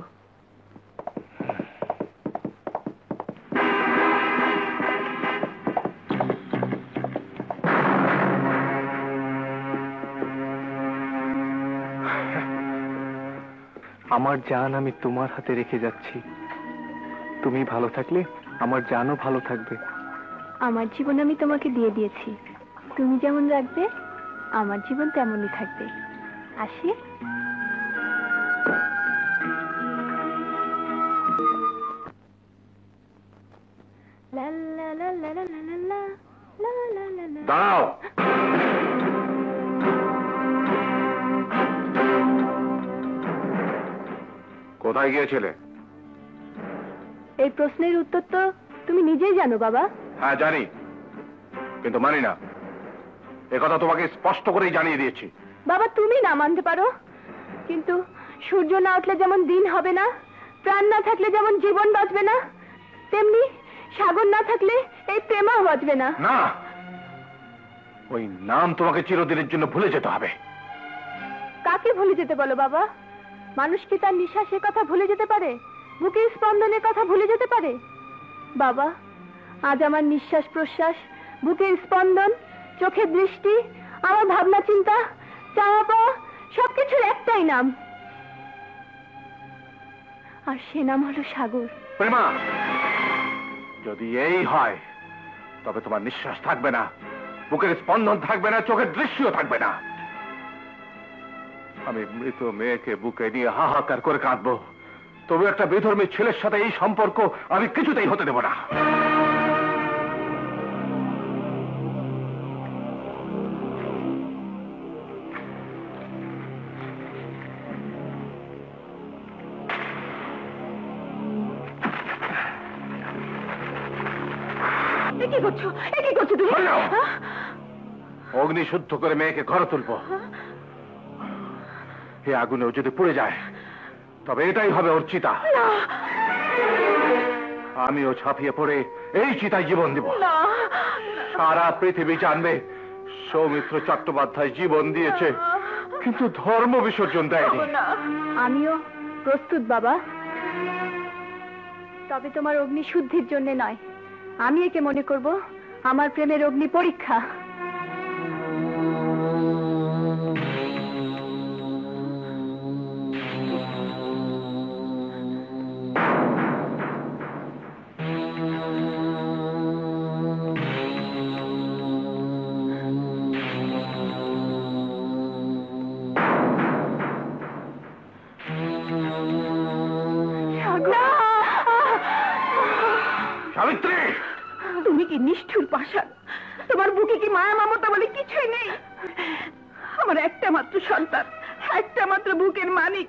আমার জান আমি তোমার হাতে রেখে যাচ্ছি। তুমি ভালো থাকলে আমার জানও ভালো থাকবে। আমার জীবন আমি তোমাকে দিয়ে দিয়েছি, তুমি যেমন রাখবে আমার জীবন তেমনই থাকবে। আসি। দাঁড়াও। কোথায় গিয়েছিলে? এই প্রশ্নের উত্তর তো তুমি নিজেই জানো বাবা। হ্যাঁ জানি, কিন্তু মানি না। একথা তোমাকে স্পষ্ট করেই জানিয়ে দিয়েছি। বাবা তুমি না মানতে পারো, কিন্তু সূর্য না উঠলে যেমন দিন হবে না, প্রাণ না থাকলে যেমন জীবন বাঁচবে না, তেমনি সাগর না থাকলে এই প্রেমও বাঁচবে না। না, ওই নাম তোমাকে চিরদিনের জন্য ভুলে যেতে হবে। কাকে ভুলে যেতে বলো বাবা? মানুষ কি তার নিঃশ্বাসের কথা ভুলে যেতে পারে? বুকের স্পন্দনের কথা ভুলে যেতে পারে? বাবা, আজ আমার নিঃশ্বাস প্রশ্বাস, বুকের স্পন্দন, চোখের দৃষ্টি, আমার ভাবনা চিন্তা, চাওয়া পাওয়া সবকিছুর একটাই নাম, আর সে নাম হলো সাগর। প্রেমা, যদি এই হয় তবে তোমার নিঃশ্বাস থাকবে না, বুকের স্পন্দন থাকবে না, চোখের দৃষ্টিও থাকবে না। আমি মৃত মেয়েকে বুকে নিয়ে হাহাকার করে কাঁদবো, তবে একটা বিধর্মী ছেলের সাথে এই সম্পর্ক আমি কিছুতেই হতে দেব না। কি করছো? কি করছো তুমি? অগ্নি শুদ্ধ করে মেয়েকে ঘরে তুলবো। এই আগুনেও যদি পুড়ে যায় তবে এটাই হবে ওর চিতা। আমিও ছাপিয়ে পড়ে এই চিতায় জীবন দিব। সারা পৃথিবী জানবে সৌমিত্র চট্টোপাধ্যায় জীবন দিয়েছে, কিন্তু ধর্ম বিসর্জন দেয়নি। আমিও প্রস্তুত বাবা, তবে তোমার অগ্নি শুদ্ধির জন্য নয়। আমি একে মনে করব আমার প্রেমের অগ্নি পরীক্ষা। সাবিত্রী, তুমি কি নিষ্ঠুর পাষাণ? তোমার বুকে কি মায়া মমতা বলে কিছুই নেই? আমার একটা মাত্র সন্তান, একটা মাত্র বুকের মানিক,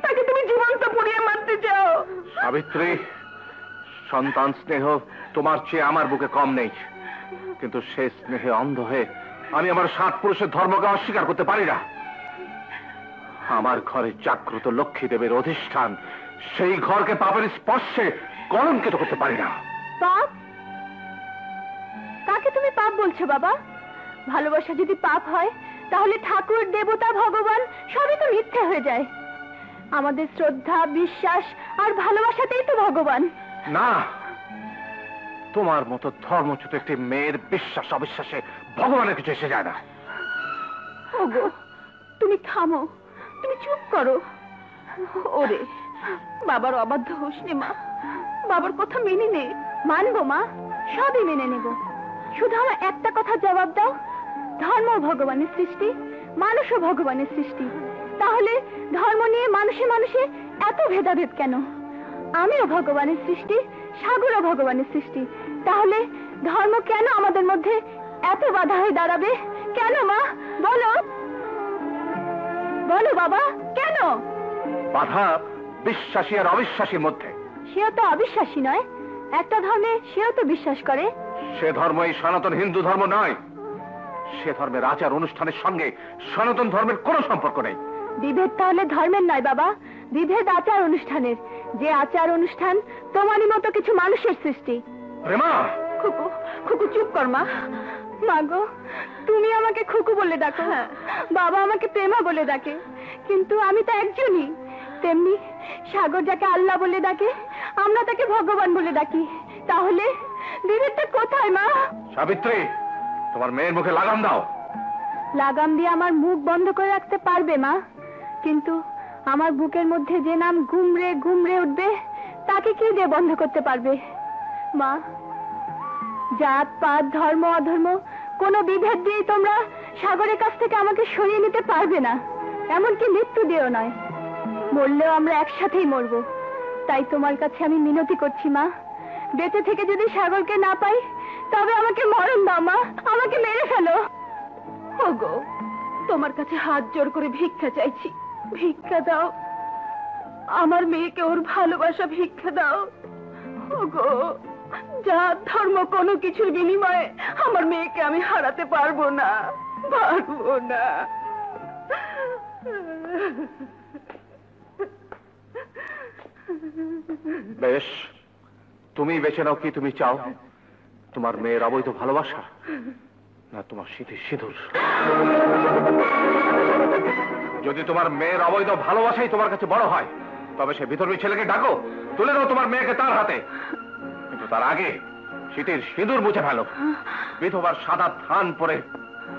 তাকে তুমি জীবন্ত পুড়িয়ে মারতে চাও? সাবিত্রী, সন্তান স্নেহ তোমার চেয়ে আমার বুকে কম নেই, কিন্তু সে স্নেহে অন্ধ হয়ে আমি আমার 7 পুরুষের ধর্মকে অস্বীকার করতে পারি না। আমার ঘরে জাগ্রত লক্ষ্মী দেবের অধিষ্ঠান, সেই ঘরকে পাপের স্পর্শে কলঙ্কিত করতে পারি না। পাপ? কাকে তুমি পাপ বলছো বাবা? ভালোবাসা যদি পাপ হয় তাহলে ঠাকুর, দেবতা, ভগবান সবই তো মিথ্যা হয়ে যায়। আমাদের শ্রদ্ধা, বিশ্বাস আর ভালোবাসাতেই তো ভগবান। না, তোমার মতো ধর্মচ্যুত একটি মেয়ের বিশ্বাস অবিশ্বাসে ভগবানের কিছু এসে যায় না। ওগো, তুমি থামো, তুমি চুপ করো। ওরে, বাবার অবাধ্য হোস নে মা, বাবার কথা মেনে নে। মানবো মা, সবই মেনে নেব, শুধু আমার একটা কথা জবাব দাও। ধর্ম ভগবানের সৃষ্টি, মানুষও ভগবানের সৃষ্টি, তাহলে ধর্ম নিয়ে মানুষে মানুষে এত ভেদাভেদ কেন? আমিও ভগবানের সৃষ্টি, সাগরও ভগবানের সৃষ্টি, তাহলে ধর্ম কেন আমাদের মধ্যে এত বাধা হয়ে দাঁড়াবে? কেন মা, বলো বলো বাবা, কেন? বাধা বিশ্বাসী আর অবিশ্বাসীর মধ্যে। সেও তো অবিশ্বাসী নয়, একটা ধর্মে সেও তো বিশ্বাস করে। সে ধর্ম এই সনাতন হিন্দু ধর্ম নয়। সে ধর্মের আচার অনুষ্ঠানের সঙ্গে সনাতন ধর্মের কোনো সম্পর্ক নেই। বিভেদ তাহলে ধর্মের নয় বাবা, বিভেদ আচার অনুষ্ঠানের। যে আচার অনুষ্ঠান তোমারই মতো কিছু মানুষের সৃষ্টি। প্রেমা, খুকু, খুকু চুপ কর মা। মা গো, তুমি আমাকে খুকু বলে ডাকো, বাবা আমাকে প্রেমা বলে ডাকে, কিন্তু আমি তো একজনই। তেমনি সাগর যাকে আল্লাহ বলে ডাকে, আমরা তাকে ভগবান বলে ডাকি। তাহলে বিভেদটা কোথায় মা? সাবিত্রী, তোমার মেয়ের মুখে লাগাম দাও। লাগাম দিয়ে আমার মুখ বন্ধ করে রাখতে পারবে মা, কিন্তু আমার বুকের মধ্যে যে নাম গুমরে গুমরে উঠবে, তাকে কি দিয়ে বন্ধ করতে পারবে? মা, জাত পাত ধর্ম অধর্ম কোনো বিভেদ দিয়ে তোমরা সাগরের কাছ থেকে আমাকে সরিয়ে নিতে পারবে না, এমনকি মৃত্যু দিয়েও নয়। মরলেও আমরা একসাথেই মরবো। তাই তোমার কাছে আমি মিনতি করছি মা, বেঁচে থেকে যদি সাগরকে না পাই, তবে আমাকে মরণ দাও মা, আমাকে মেরে ফেলো। ওগো, তোমার কাছে হাত জোর করে ভিক্ষা চাইছি, ভিক্ষা দাও, আমার মেয়েকে ওর ভালোবাসা ভিক্ষা দাও। ওগো, জাত ধর্ম কোনো কিছুর বিনিময়ে আমার মেয়েকে আমি হারাতে পারবো না, পারবো না। বেশ, তুমি বেছে নাও কি তুমি চাও, তোমার মেয়ের অবৈধ ভালোবাসা না তোমার স্মৃতির সিঁদুর। যদি তোমার মেয়ের অবৈধ ভালোবাসাই তোমার কাছে বড় হয়, তবে সে বিধর্মী ছেলেকে ডাকো, তুলে দাও তোমার মেয়েকে তার হাতে। কিন্তু তার আগে স্মৃতির সিঁদুর মুছে ফেলো। বিধবার সাদা থান পরে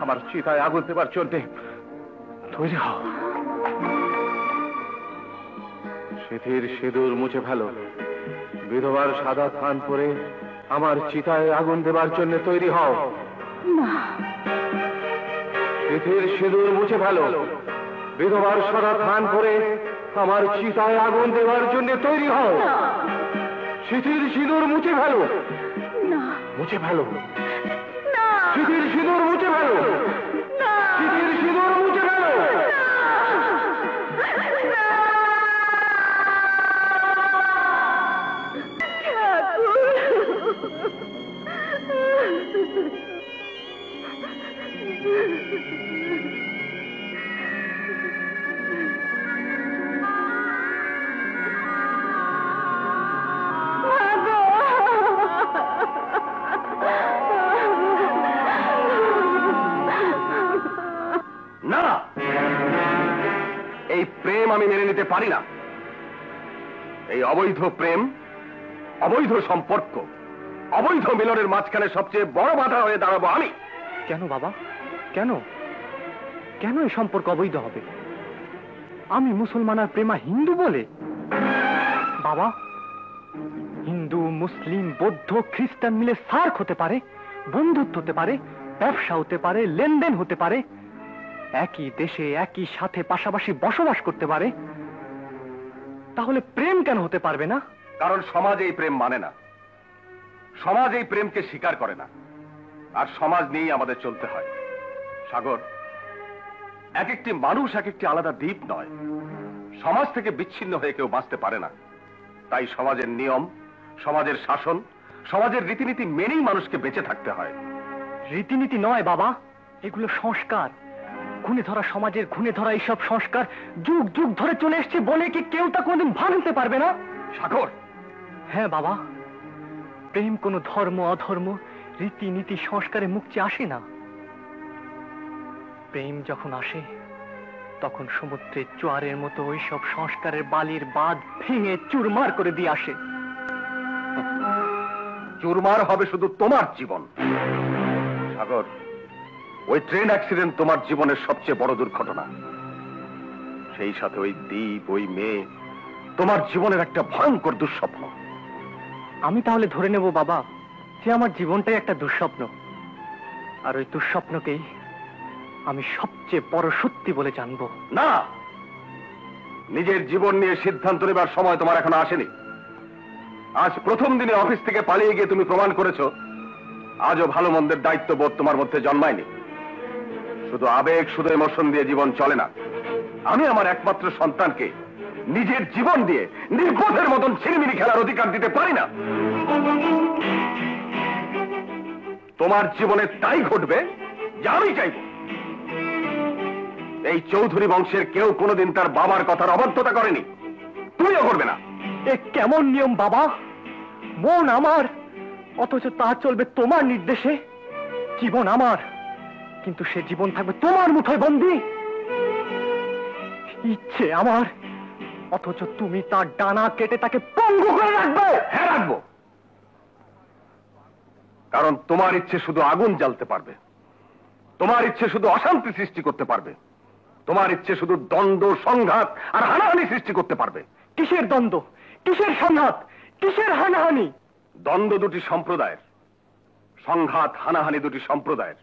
আমার চিতায় আগুন দেবার জন্যে তৈরি হও। স্মৃতির সিঁদুর মুছে ফেলো। বিধবার সাদা থান পরে আমার চিতায় আগুন দেবার জন্য তৈরি হও। স্মৃতির সিঁদুর মুছে ফেলো। বিধবার সাদা থান পরে আমার চিতায় আগুন দেবার জন্য তৈরি হও। স্মৃতির সিঁদুর মুছে ফেলো, মুছে ফেলো। স্মৃতির সিঁদুর মুছে ফেলো, স্মৃতির সিঁদুর মুছে ফেলো। না, এই প্রেম আমি মেনে নিতে পারি না। এই অবৈধ প্রেম, অবৈধ সম্পর্ক, অবৈধ মিলনের মাঝখানে সবচেয়ে বড় বাধা হয়ে দাঁড়াবো আমি। কেন বাবা, কেন কেন এই সম্পর্ক অবৈধ হবে? আমি মুসলমান আর প্রেমা হিন্দু বলে? বাবা, হিন্দু মুসলিম বৌদ্ধ খ্রিস্টান মিলে সার্ক হতে পারে, বন্ধুত্ব হতে পারে, ব্যবসা হতে পারে, লেনদেন হতে পারে, একই দেশে একই সাথে পাশাপাশি বসবাস করতে পারে, তাহলে প্রেম কেন হতে পারবে না? কারণ সমাজ এই প্রেম মানে না, সমাজ এই প্রেমকে স্বীকার করে না, আর সমাজ নিয়েই আমাদের চলতে হয়। সাগর, এক একটি মানুষ এক একটি আলাদা দ্বীপ নয়। সমাজ থেকে বিচ্ছিন্ন হয়ে কেউ বাঁচতে পারে না। তাই সমাজের নিয়ম, সমাজের শাসন, সমাজের রীতিনীতি মেনেই মানুষকে বেঁচে থাকতে হয়। রীতিনীতি নয় বাবা, এগুলো সংস্কার। ঘুণে ধরা সমাজের ঘুণে ধরা এইসব সংস্কার যুগ যুগ ধরে চলে এসছে বলে কি কেউ তা কোনদিন ভাঙতে পারবে না? সাগর, হ্যাঁ বাবা, প্রেম কোনো ধর্ম অধর্ম রীতিনীতি সংস্কারে মুখ চেয়ে আসে না। প্রেম যখন আসে তখন সমুদ্রের জোয়ারের মতো ওইসব সংস্কারের বালির বাঁধ ভেঙে চুরমার করে দিয়ে আসে। চুরমার হবে শুধু তোমার জীবন। সাগর, ওই ট্রেন অ্যাক্সিডেন্ট তোমার জীবনের সবচেয়ে বড় দুর্ঘটনা। সেই সাথে ওই দ্বীপ, ওই মেয়ে তোমার জীবনের একটা ভয়ঙ্কর দুঃস্বপ্ন। আমি তাহলে ধরে নেব বাবা যে আমার জীবনটাই একটা দুঃস্বপ্ন, আর ওই দুঃস্বপ্নকেই আমি সবচেয়ে বড় সত্যি বলে জানবো। না, নিজের জীবন নিয়ে সিদ্ধান্ত নেবার সময় তোমার এখনো আসেনি। আজ প্রথম দিনে অফিস থেকে পালিয়ে গিয়ে তুমি প্রমাণ করেছো আজও ভালো মন্দের দায়িত্ববোধ তোমার মধ্যে জন্মায়নি। শুধু আবেগ, শুধু ইমোশন দিয়ে জীবন চলে না। আমি আমার একমাত্র সন্তানকে নিজের জীবন দিয়ে নির্বোধের মতন ছিনিমিনি খেলার অধিকার দিতে পারি না। তোমার জীবনে তাই ঘটবে যা আমি চাইব। এই চৌধুরী বংশের কেউ কোনোদিন তার বাবার কথার অবাধ্যতা করেনি, তুমিও করবে না। এ কেমন নিয়ম বাবা? মন আমার, অথচ তা চলবে তোমার নির্দেশে। জীবন আমার, কিন্তু সে জীবন থাকবে তোমার মুঠোয় বন্দী। ইচ্ছে আমার, অথচ তুমি তার ডানা কেটে তাকে পঙ্গু করে রাখবে। হ্যাঁ, রাখবো। কারণ তোমার ইচ্ছে শুধু আগুন জ্বালতে পারবে, তোমার ইচ্ছে শুধু অশান্তি সৃষ্টি করতে পারবে, তোমার ইচ্ছে শুধু দ্বন্দ্ব, সংঘাত আর হানাহানি সৃষ্টি করতে পারবে। কিসের দ্বন্দ্ব, কিসের সংঘাত, কিসের হানাহানি? দ্বন্দ্ব দুটি সম্প্রদায়ের, সংঘাত হানাহানি দুটি সম্প্রদায়ের।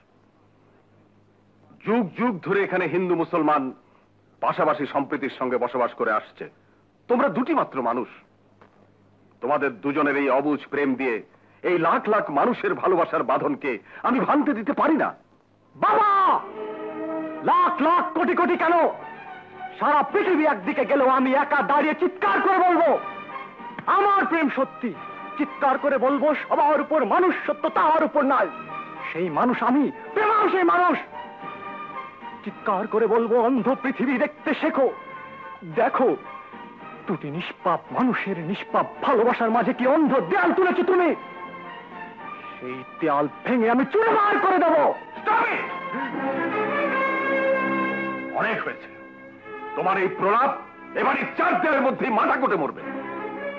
যুগ যুগ ধরে এখানে হিন্দু মুসলমান পাশাপাশি সম্প্রীতির সঙ্গে বসবাস করে আসছে। তোমরা দুটি মাত্র মানুষ। তোমাদের দুজনের এই অবুঝ প্রেম দিয়ে এই লাখ লাখ মানুষের ভালোবাসার বাঁধনকে আমি ভাঙতে দিতে পারি না। বাবা, লাখ লাখ কোটি কোটি কেন, সারা পৃথিবী একদিকে গেলেও আমি একা দাঁড়িয়ে চিৎকার করে বলবো আমার প্রেম সত্যি। চিৎকার করে বলবো সবার উপর মানুষ সত্য, তার উপর নয়। সেই মানুষ আমি, প্রেমাও সেই মানুষ। চিৎকার করে বলবো অন্ধ পৃথিবী দেখতে শেখো। দেখো দুটি নিষ্পাপ মানুষের নিষ্পাপ ভালোবাসার মাঝে কি অন্ধ দেয়াল তুলেছো তুমি। সেই দেয়াল ভেঙে আমি চুরমার করে দেবো। অনেক হয়েছে তোমার এই প্রলাপ। এবারই 4 দিনের মধ্যেই মাথা কোটে মরবে।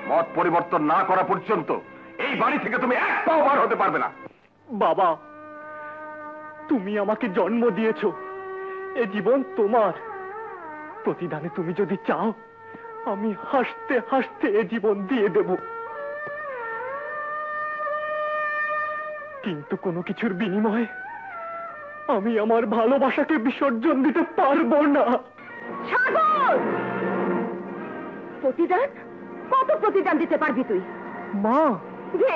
মত পরিবর্তন না করা পর্যন্ত এই বাড়ি থেকে তুমি এক পাও বার হতে পারবে না। বাবা, তুমি আমাকে জন্ম দিয়েছ, এ জীবন তোমার। প্রতিদানে তুমি যদি চাও আমি হাসতে হাসতে এ জীবন দিয়ে দেব, কিন্তু কোনো কিছুর বিনিময়ে আমি আমার ভালোবাসাকে বিসর্জন দিতে পারবো না। সাগর, প্রতিদান? কত প্রতিদান দিতে পারবি তুই? মা, দে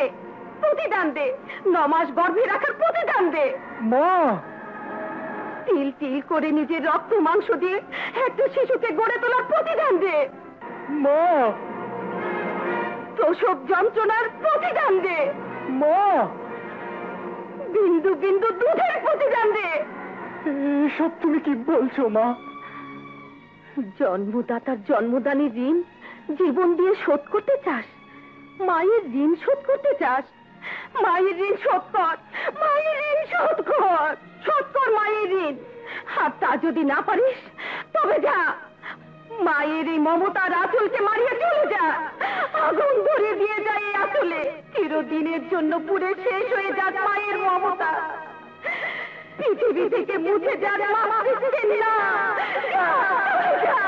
প্রতিদান দে। 9 মাস গর্ভে রাখার প্রতিদান দে। মা, তিল তিল করে নিজের রক্ত মাংস দিয়ে একটা শিশুকে গড়ে তোলার প্রতিদান দে। মা, প্রসব যন্ত্রণার প্রতিদান দে। মা, বিন্দু বিন্দু দুধের প্রতিদান দে। এসব তুমি কি বলছো মা? জন্মদাতার জন্মদানের ঋণ জীবন দিয়ে শোধ করতে চাস? মায়ের ঋণ শোধ করতে চাস? মায়ের ঋণ শোধ কর, মায়ের ঋণ শোধ কর, শোধ কর মায়ের ঋণ। আর তা যদি না পারিস তবে যা, মায়ের এই মমতার আঁচলকে মারিয়ে চলে যা। আগুন ধরিয়ে দিয়ে যায় এই আঁচলে। চিরদিনের জন্য পুড়ে শেষ হয়ে যাক মায়ের মমতা। পৃথিবী থেকে মুছে যাক মামাকে চেনে না। যা, যা,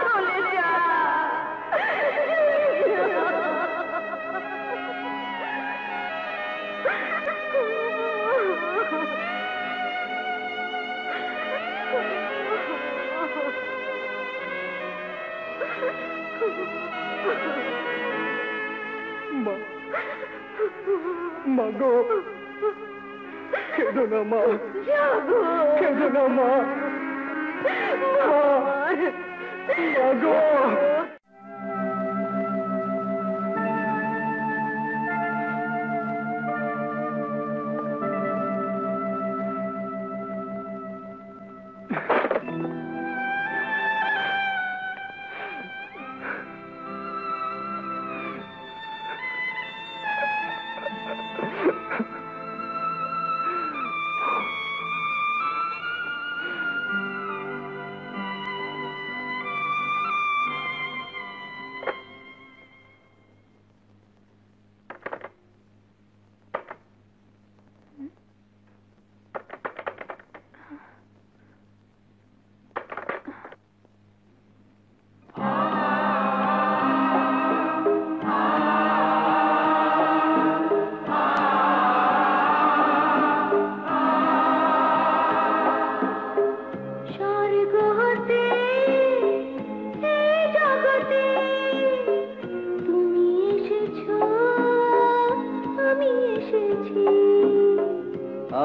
চলে যা। মা, মা গো, কেঁদো না মা, কেঁদো না মা, মা গো।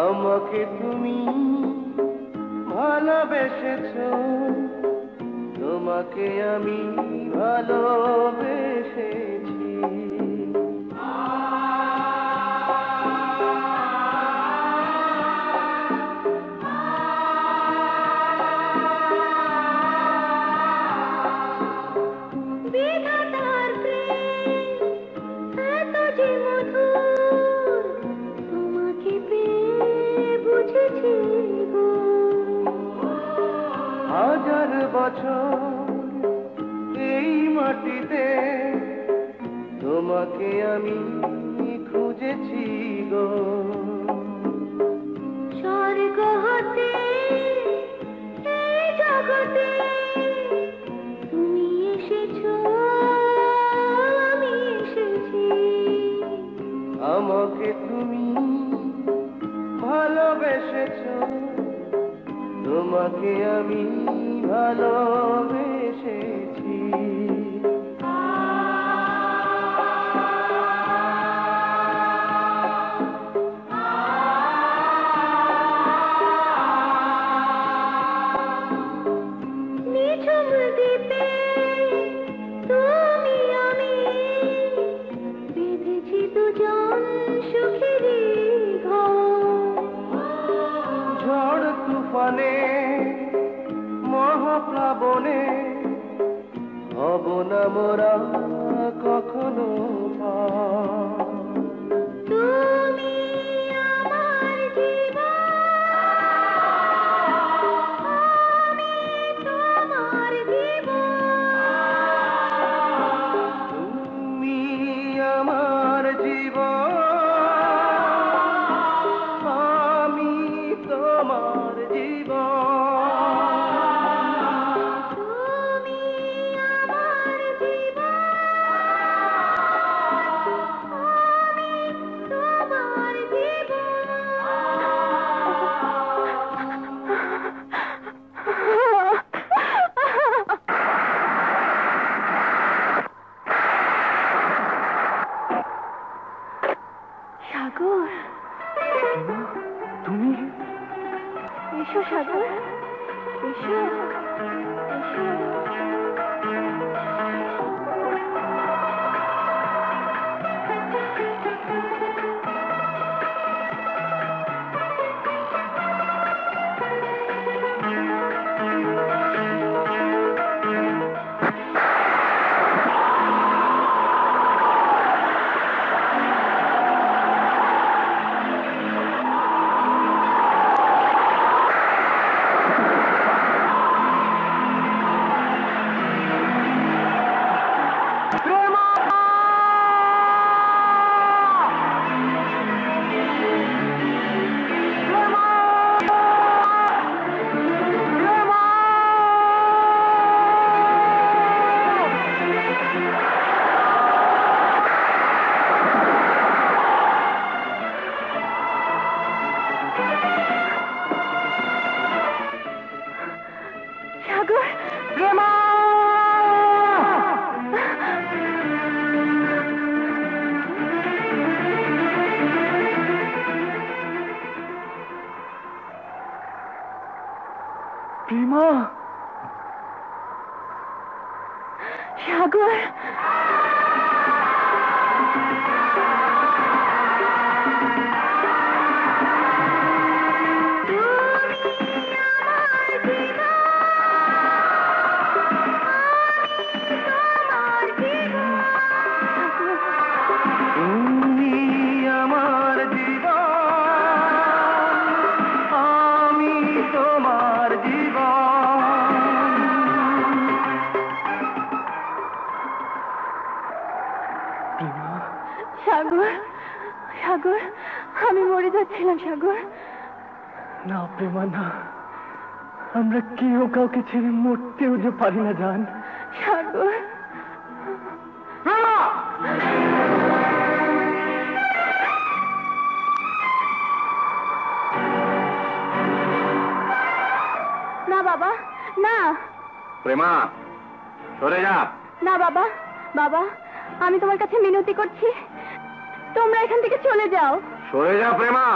আমাকে তুমি ভালোবেসেছো, তোমাকে আমি ভালোবেসেছি। বিধাতার প্রেম এত যে মধুর, তোমাকে পেয়ে বুঝেছি গো। হাজার বছর এই মাটিতে তোমাকে আমি খুঁজেছি গো। স্বর্গ হতে এই জগতে তুমি এসেছো, আমি এসেছি। আমাকে তুমি ভালোবেসেছো, তোমাকে আমি ভালোবেসেছি। নিঝুম দ্বীপে তুমি আমি বেঁধেছি দুজন সুখেরই ঘর। ঝড় তুফানে মহাপ্লাবনে হব না মোরা কখনো পার। তুমি আমার জীবন, আমি তোমার জীবন। তুমি আমার জীবন, আমি তোমার জীবন। তুমি আমার জীবন, আমি তোমার সাগর, তুমি? এসো সাগর, এসো, এসো। সাগর, প্রেমা! প্রেমা! সাগর, তুমি আমার জীবন, আমি তোমার জীবন। সাগর, সাগর, আমি মরে যাচ্ছিলাম সাগর। না প্রেমা না, আমরা কেউ কাউকে ছেড়ে মরতেও যে পারি না জান। সাগর, না বাবা, না। প্রেমা, সরে যা। না বাবা, বাবা, আমি তোমার কাছে মিনতি করছি, তোমরা এখান থেকে চলে যাও। সরে যা প্রেমা।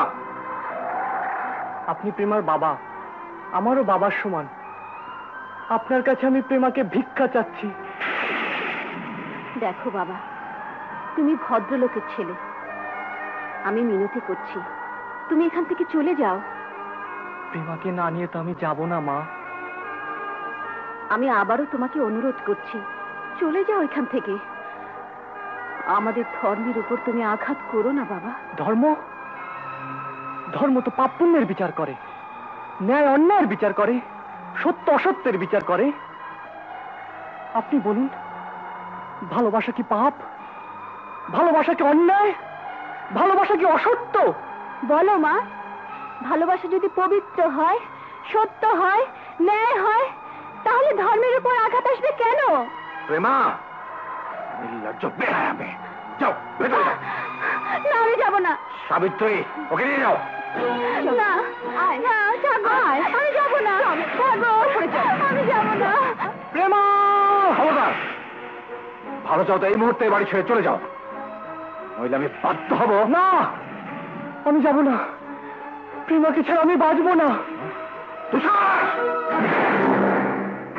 আপনি প্রেমার বাবা, আমারও বাবার সমান। আপনার কাছে আমি প্রেমাকে ভিক্ষা চাচ্ছি। দেখো বাবা, তুমি ভদ্রলোকের ছেলে, আমি মিনতি করছি, তুমি এখান থেকে চলে যাও। প্রেমাকে না নিয়ে তো আমি যাব না মা। আমি আবারও তোমাকে অনুরোধ করছি, চলে যাও এখান থেকে। আমাদের ধর্মের উপর তুমি আঘাত করো না বাবা। ধর্ম? ধর্ম তো পাপ পুণ্যের বিচার করে, ন্যায় অন্যায়ের বিচার করে, সত্য অসত্যের বিচার করে। আপনি বলুন, ভালোবাসা কি পাপ? ভালোবাসা কি অন্যায়? ভালোবাসা কি অসত্য? বলো মা, ভালোবাসা যদি পবিত্র হয়, সত্য হয়, ন্যায় হয়, তাহলে ধর্মের উপর আঘাত আসবে কেন? প্রেমা, নির্লজ্জ বেহায়াবে, যাও ভেতরে যাও। না, আমি যাব না। সাবিত্রী, ওকে নিয়ে যাও। না, না, থাকো। আমি যাব না। থাকো, আমি যাব না। প্রেমা! খবরদার, ভালো চাও তো এই মুহূর্তে বাড়ি ছেড়ে চলে যাও, নইলে আমি বাধ্য হব। না, আমি যাব না। প্রেমাকে ছাড়া আমি বাঁচবো না। তুষার,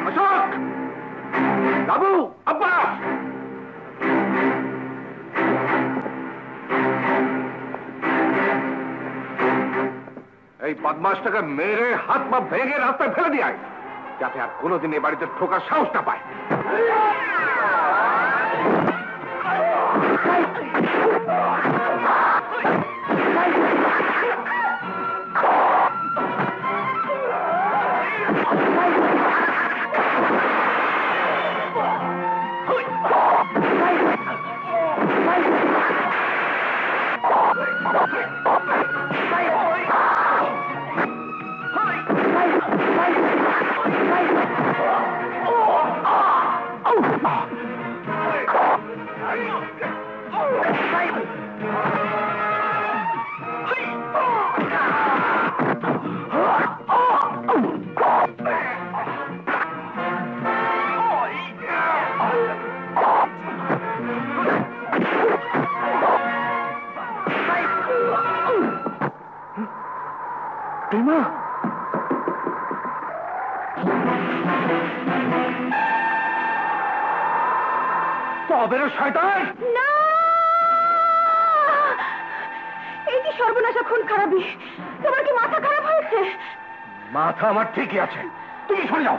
অশোক, বাবু, আব্বা, এই বদমাসটাকে মেরে হাত পা ভেঙে রাস্তায় ফেলে দিয়ে আয়, যাতে আর কোনোদিন এ বাড়িতে ঢোকার সাহস না পায়। প্রেমা! তবে শয়তান! না! এই কি সর্বনাশা, খুন খারাপি! তোমার কি মাথা খারাপ হয়েছে? মাথা আমার ঠিকই আছে, তুমি সরে যাও।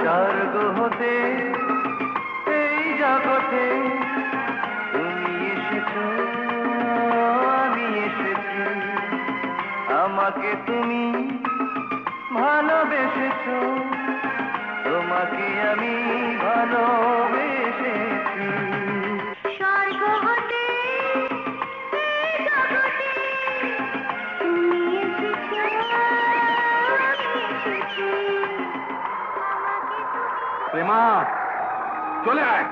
স্বর্গ হতে এই জগতে তুমি এসেছো, আমি এসেছি, আমাকে তুমি ভালোবেসেছো, তোমাকে আমি ভালোবেসেছি। স্বর্গ হতে এই জগতে তুমি এসেছো, আমি এসেছি, প্রেমা, চলে আয়।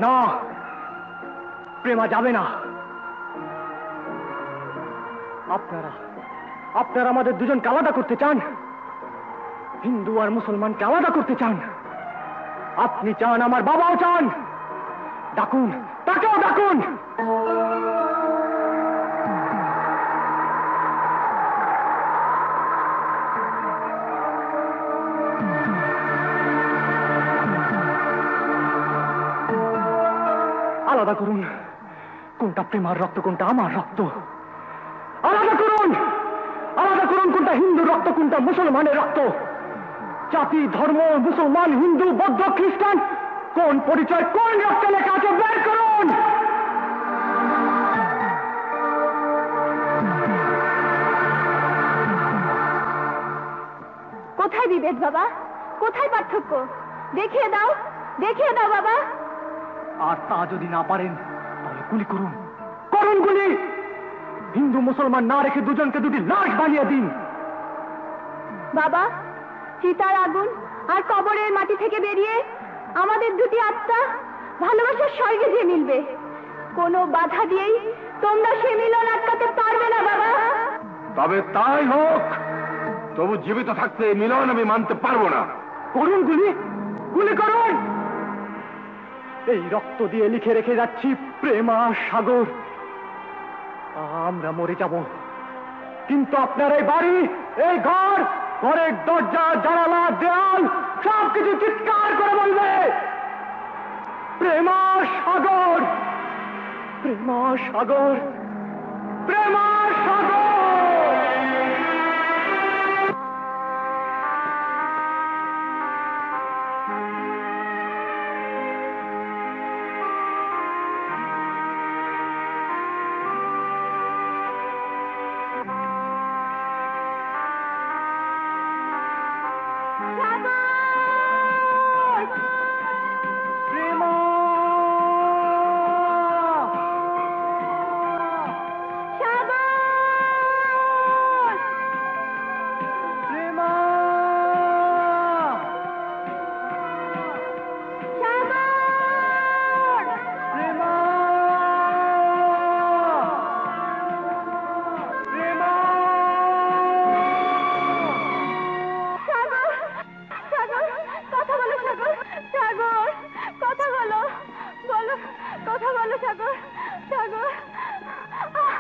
না, প্রেমা যাবে না। আপনারা আপনারা আমাদের দুজনকে আলাদা করতে চান, হিন্দু আর মুসলমানকে আলাদা করতে চান। আপনি চান, আমার বাবাও চান। ডাকুন, তাকেও ডাকুন। আলাদা করুন, কোনটা প্রেমার রক্ত, কোনটা আমার রক্ত। আলাদা করুন, আলাদা করুন, কোনটা হিন্দু রক্ত, কোনটা মুসলমানের রক্ত। জাতি, ধর্ম, মুসলমান, হিন্দু, বৌদ্ধ, খ্রিস্টান, কোন পরিচয় কোন রক্তে লেখা আছে বের করুন। কোথায় বিভেদ বাবা? কোথায় পার্থক্য? দেখিয়ে দাও, দেখিয়ে দাও বাবা। আর তা যদি না পারেন তাহলে গুলি করুন, করুন। করুন গুলি। হিন্দু মুসলমান না রেখে দুজনকে দুটি লাশ বানিয়ে দিন। বাবা, চিতার আগুন আর কবরের মাটি থেকে বেরিয়ে আমাদের দুটি আত্মা ভালোবাসার স্বর্গে যে মিলবে। কোনো বাধা দিয়েই তোমরা সে মিলন আটকাতে পারবে না বাবা। তবে তাই হোক, তবু জীবিত থাকতে এই মিলন আমি মানতে পারবো না। করুন গুলি, গুলি করুন। এই রক্ত দিয়ে লিখে রেখে যাচ্ছি প্রেম আর সাগর। আমরা মরে যাব, কিন্তু আপনার এই বাড়ি, এই ঘর, ঘরের দরজা, জানালা, দেয়াল সবকিছু চিৎকার করে বলবে প্রেম আর সাগর, প্রেম আর সাগর, প্রেম আর সাগর।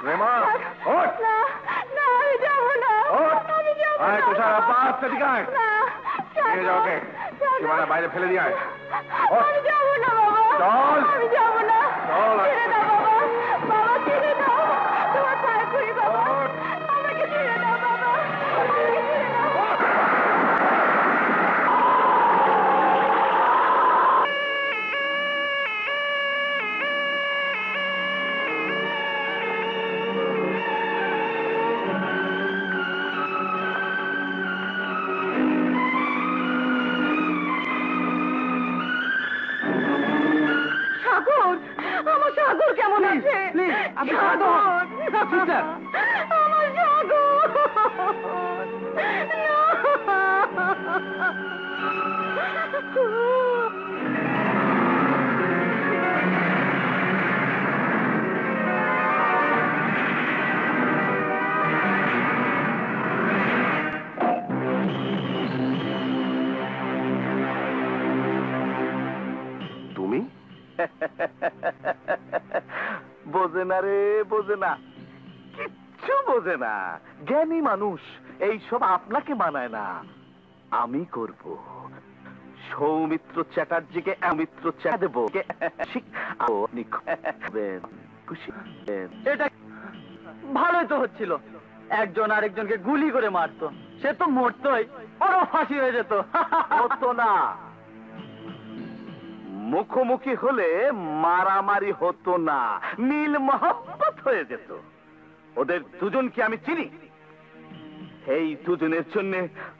রেমা, ওঠ! ওঠ! আয় তুষার, আব্বা, আস্তে দিকে আয়। নিয়ে যাও ওকে, সীমানার বাইরে ফেলে দিয়ে আয়। ওঠ! চল! চল! আমার সাগর কেমন আছে? আমার তুমি বোঝে না রে, বোঝে না, কিচ্ছু বোঝে না। জ্ঞানী মানুষ এইসব আপনাকে মানায় না। আমি করব। সৌমিত্র চ্যাটার্জিকে অমিত্র চ্যাট দেবো। এটা ভালোই তো হচ্ছিল। একজন আরেকজনকে গুলি করে মারতো, সে তো মরতই, ওরও ফাঁসি হয়ে যেত। হতো না, মুখোমুখি হলে মারামারি হতো না, মিল মহব্বত হয়ে যেত। ওদের দুজনকে আমি চিনি। এই দুজনের জন্য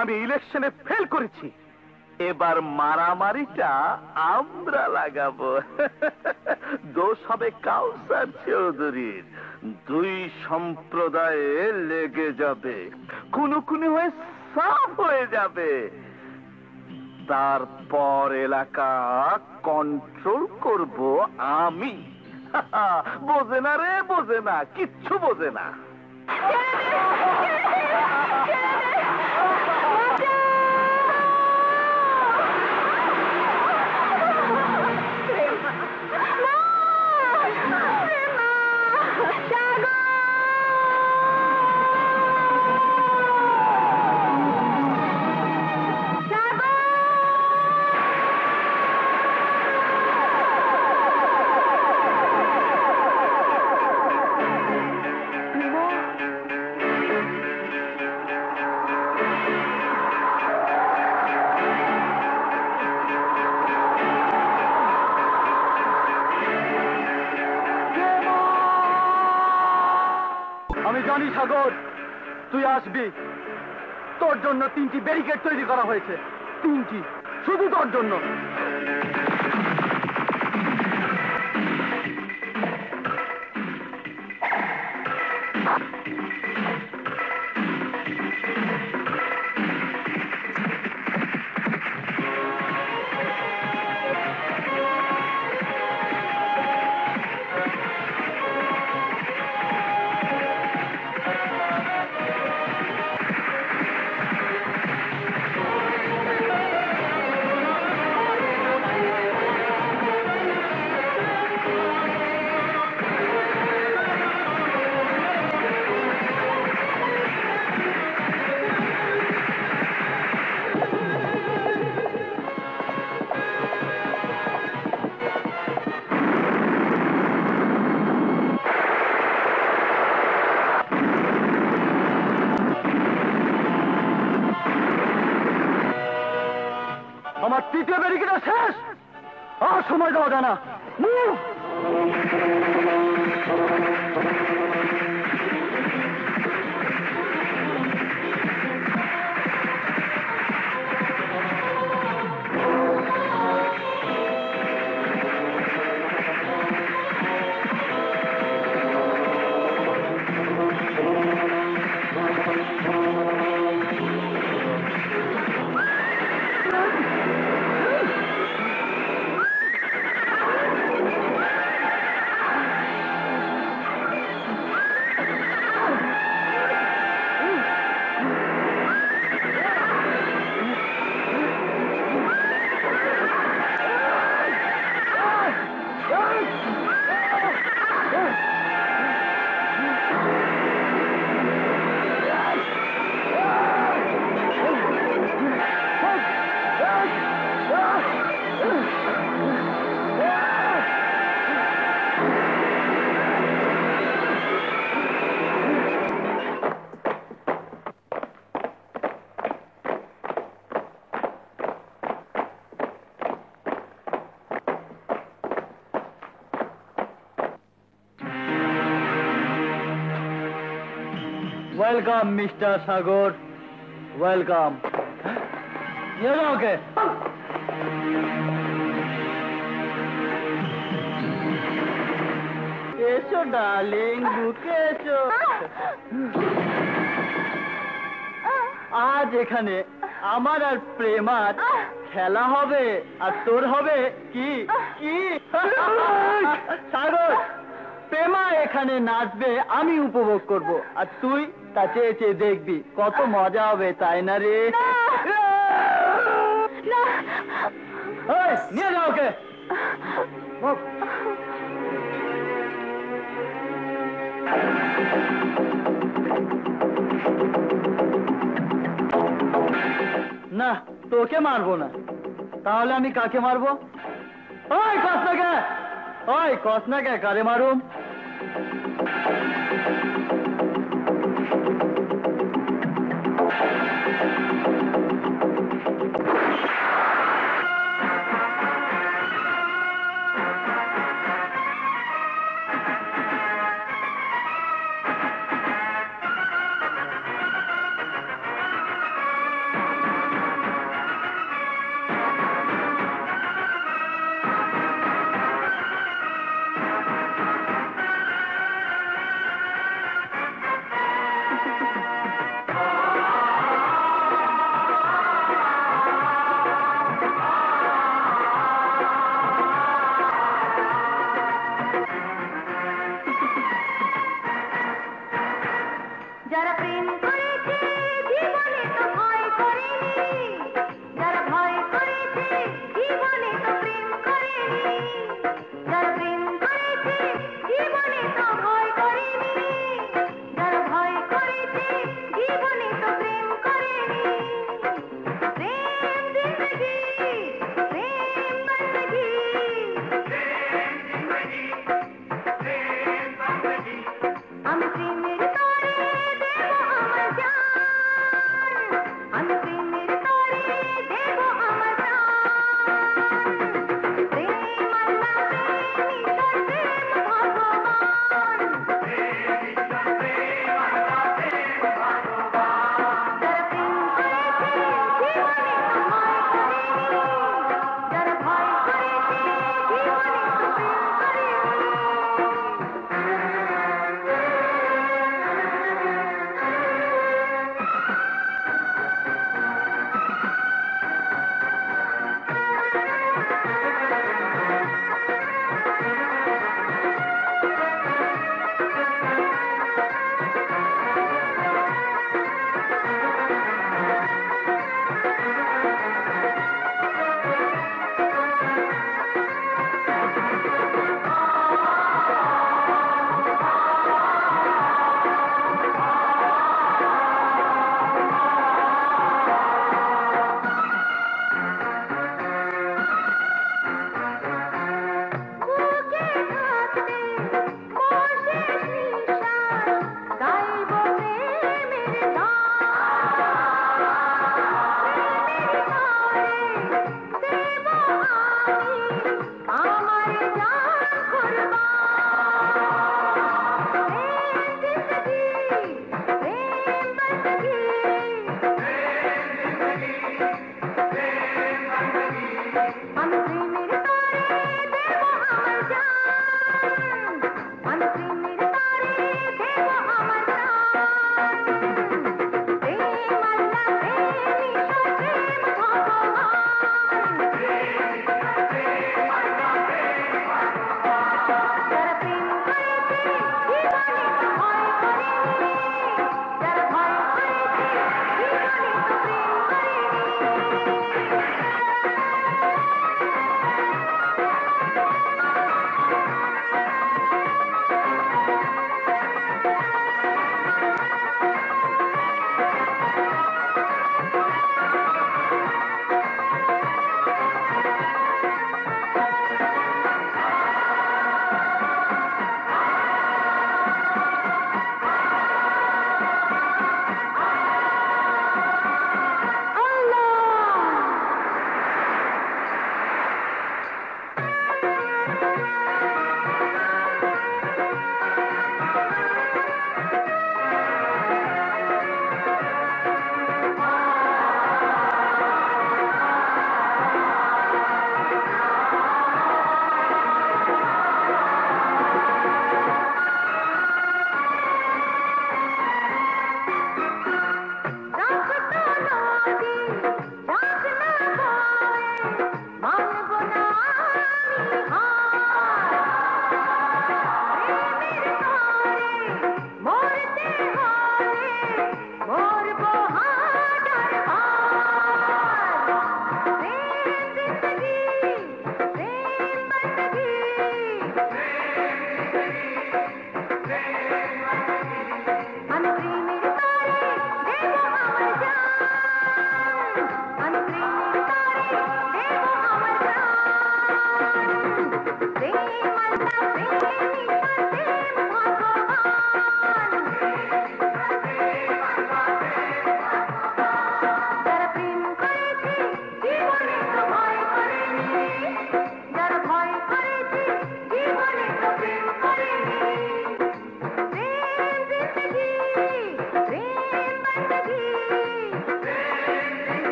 আমি ইলেকশনে ফেল করেছি। এবার মারামারিটা আমরা লাগাবো। দোষ হবে কাউসার চৌধুরীর। দুই সম্প্রদায়ে লেগে যাবে, খুনোখুনি হয়ে সাফ হয়ে যাবে। তারপর এলাকা কন্ট্রোল করব আমি। বোঝে না রে, বোঝে না, কিচ্ছু বোঝে না। আমি জানি সাগর, তুই আসবি। তোর জন্য 3টি ব্যারিকেড তৈরি করা হয়েছে, 3টি, শুধু তোর জন্য। শেষ, আর সময় দেওয়া যায় না। Move! Welcome, Mr. Sagar. Welcome. You're okay. এসো ডার্লিং, বুকে এসো। আজ এখানে আমার আর প্রেমার খেলা হবে, আর তোর হবে কি কি? সাগর, প্রেমা এখানে নাচবে, আমি উপভোগ করব, আর তুই তা চেয়ে চেয়ে দেখবি, কত মজা হবে, তাই না রে? এই, নিয়ে যাও ওকে। না, তোকে মারবো না, তাহলে আমি কাকে মারবো? ওই কসনাকে, ওই কসনাকে কারে মারুম? যারা প্রেম করেছে জীবনে তো ভয় করেনি, যারা ভয় করেছে জীবনে তো প্রেম করেনি, যারা প্রেম করেছে জীবনে তো ভয় করেনি, যারা ভয় করেছে জীবনে তো প্রেম করেনি। প্রেম জিন্দগি, প্রেম বন্দগি, আমি প্রেমের তরে দেব আমার জান, আমি প্রেমের তরে দেব আমার প্রাণ। প্রেম আল্লাহ, প্রেম ঈশ্বর, প্রেম ভগবান।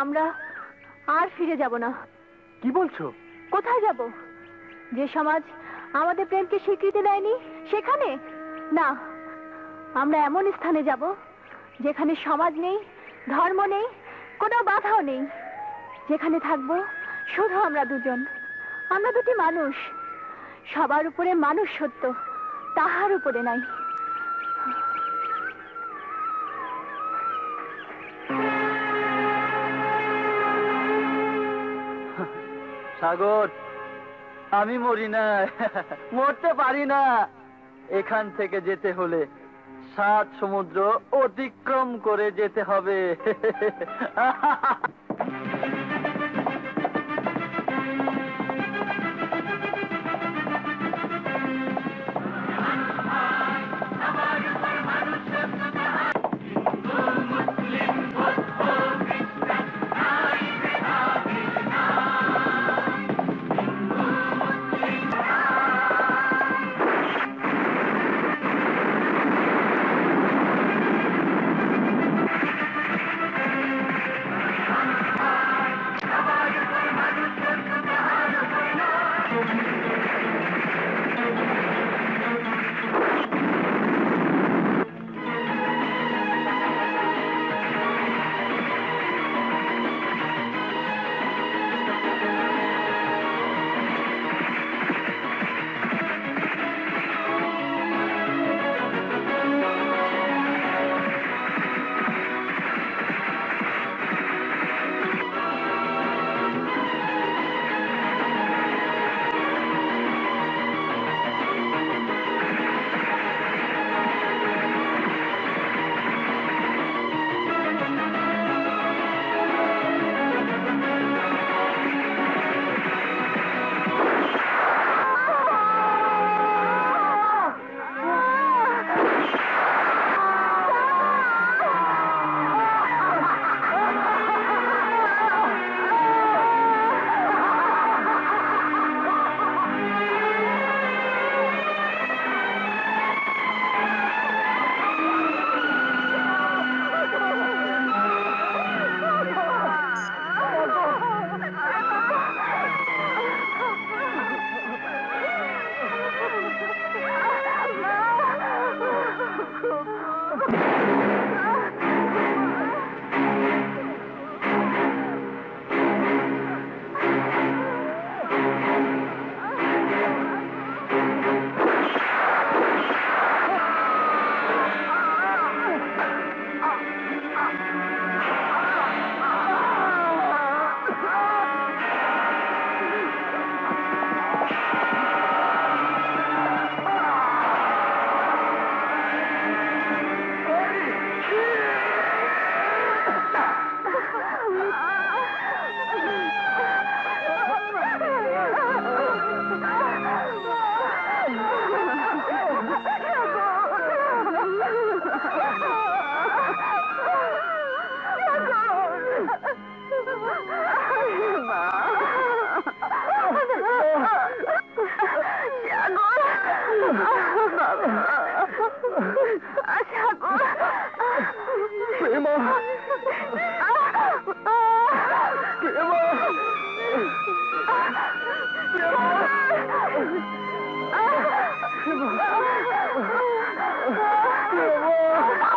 আমরা আর ফিরে যাব না। কি বলছো? কোথায় যাব? যে সমাজ আমাদের প্রেমকে স্বীকৃতি দেয়নি সেখানে না, আমরা এমন স্থানে যাব যেখানে সমাজ নেই, ধর্ম নেই, কোনো বাধাও নেই, যেখানে থাকবো শুধু আমরা দুজন। আমরা দুটি মানুষ, সবার উপরে মানুষ সত্য, তাহার উপরে নাই। সাগর, আমি মরি না, মরতে পারি না। এখান থেকে যেতে হলে 7 সমুদ্র অতিক্রম করে যেতে হবে। প্রেমা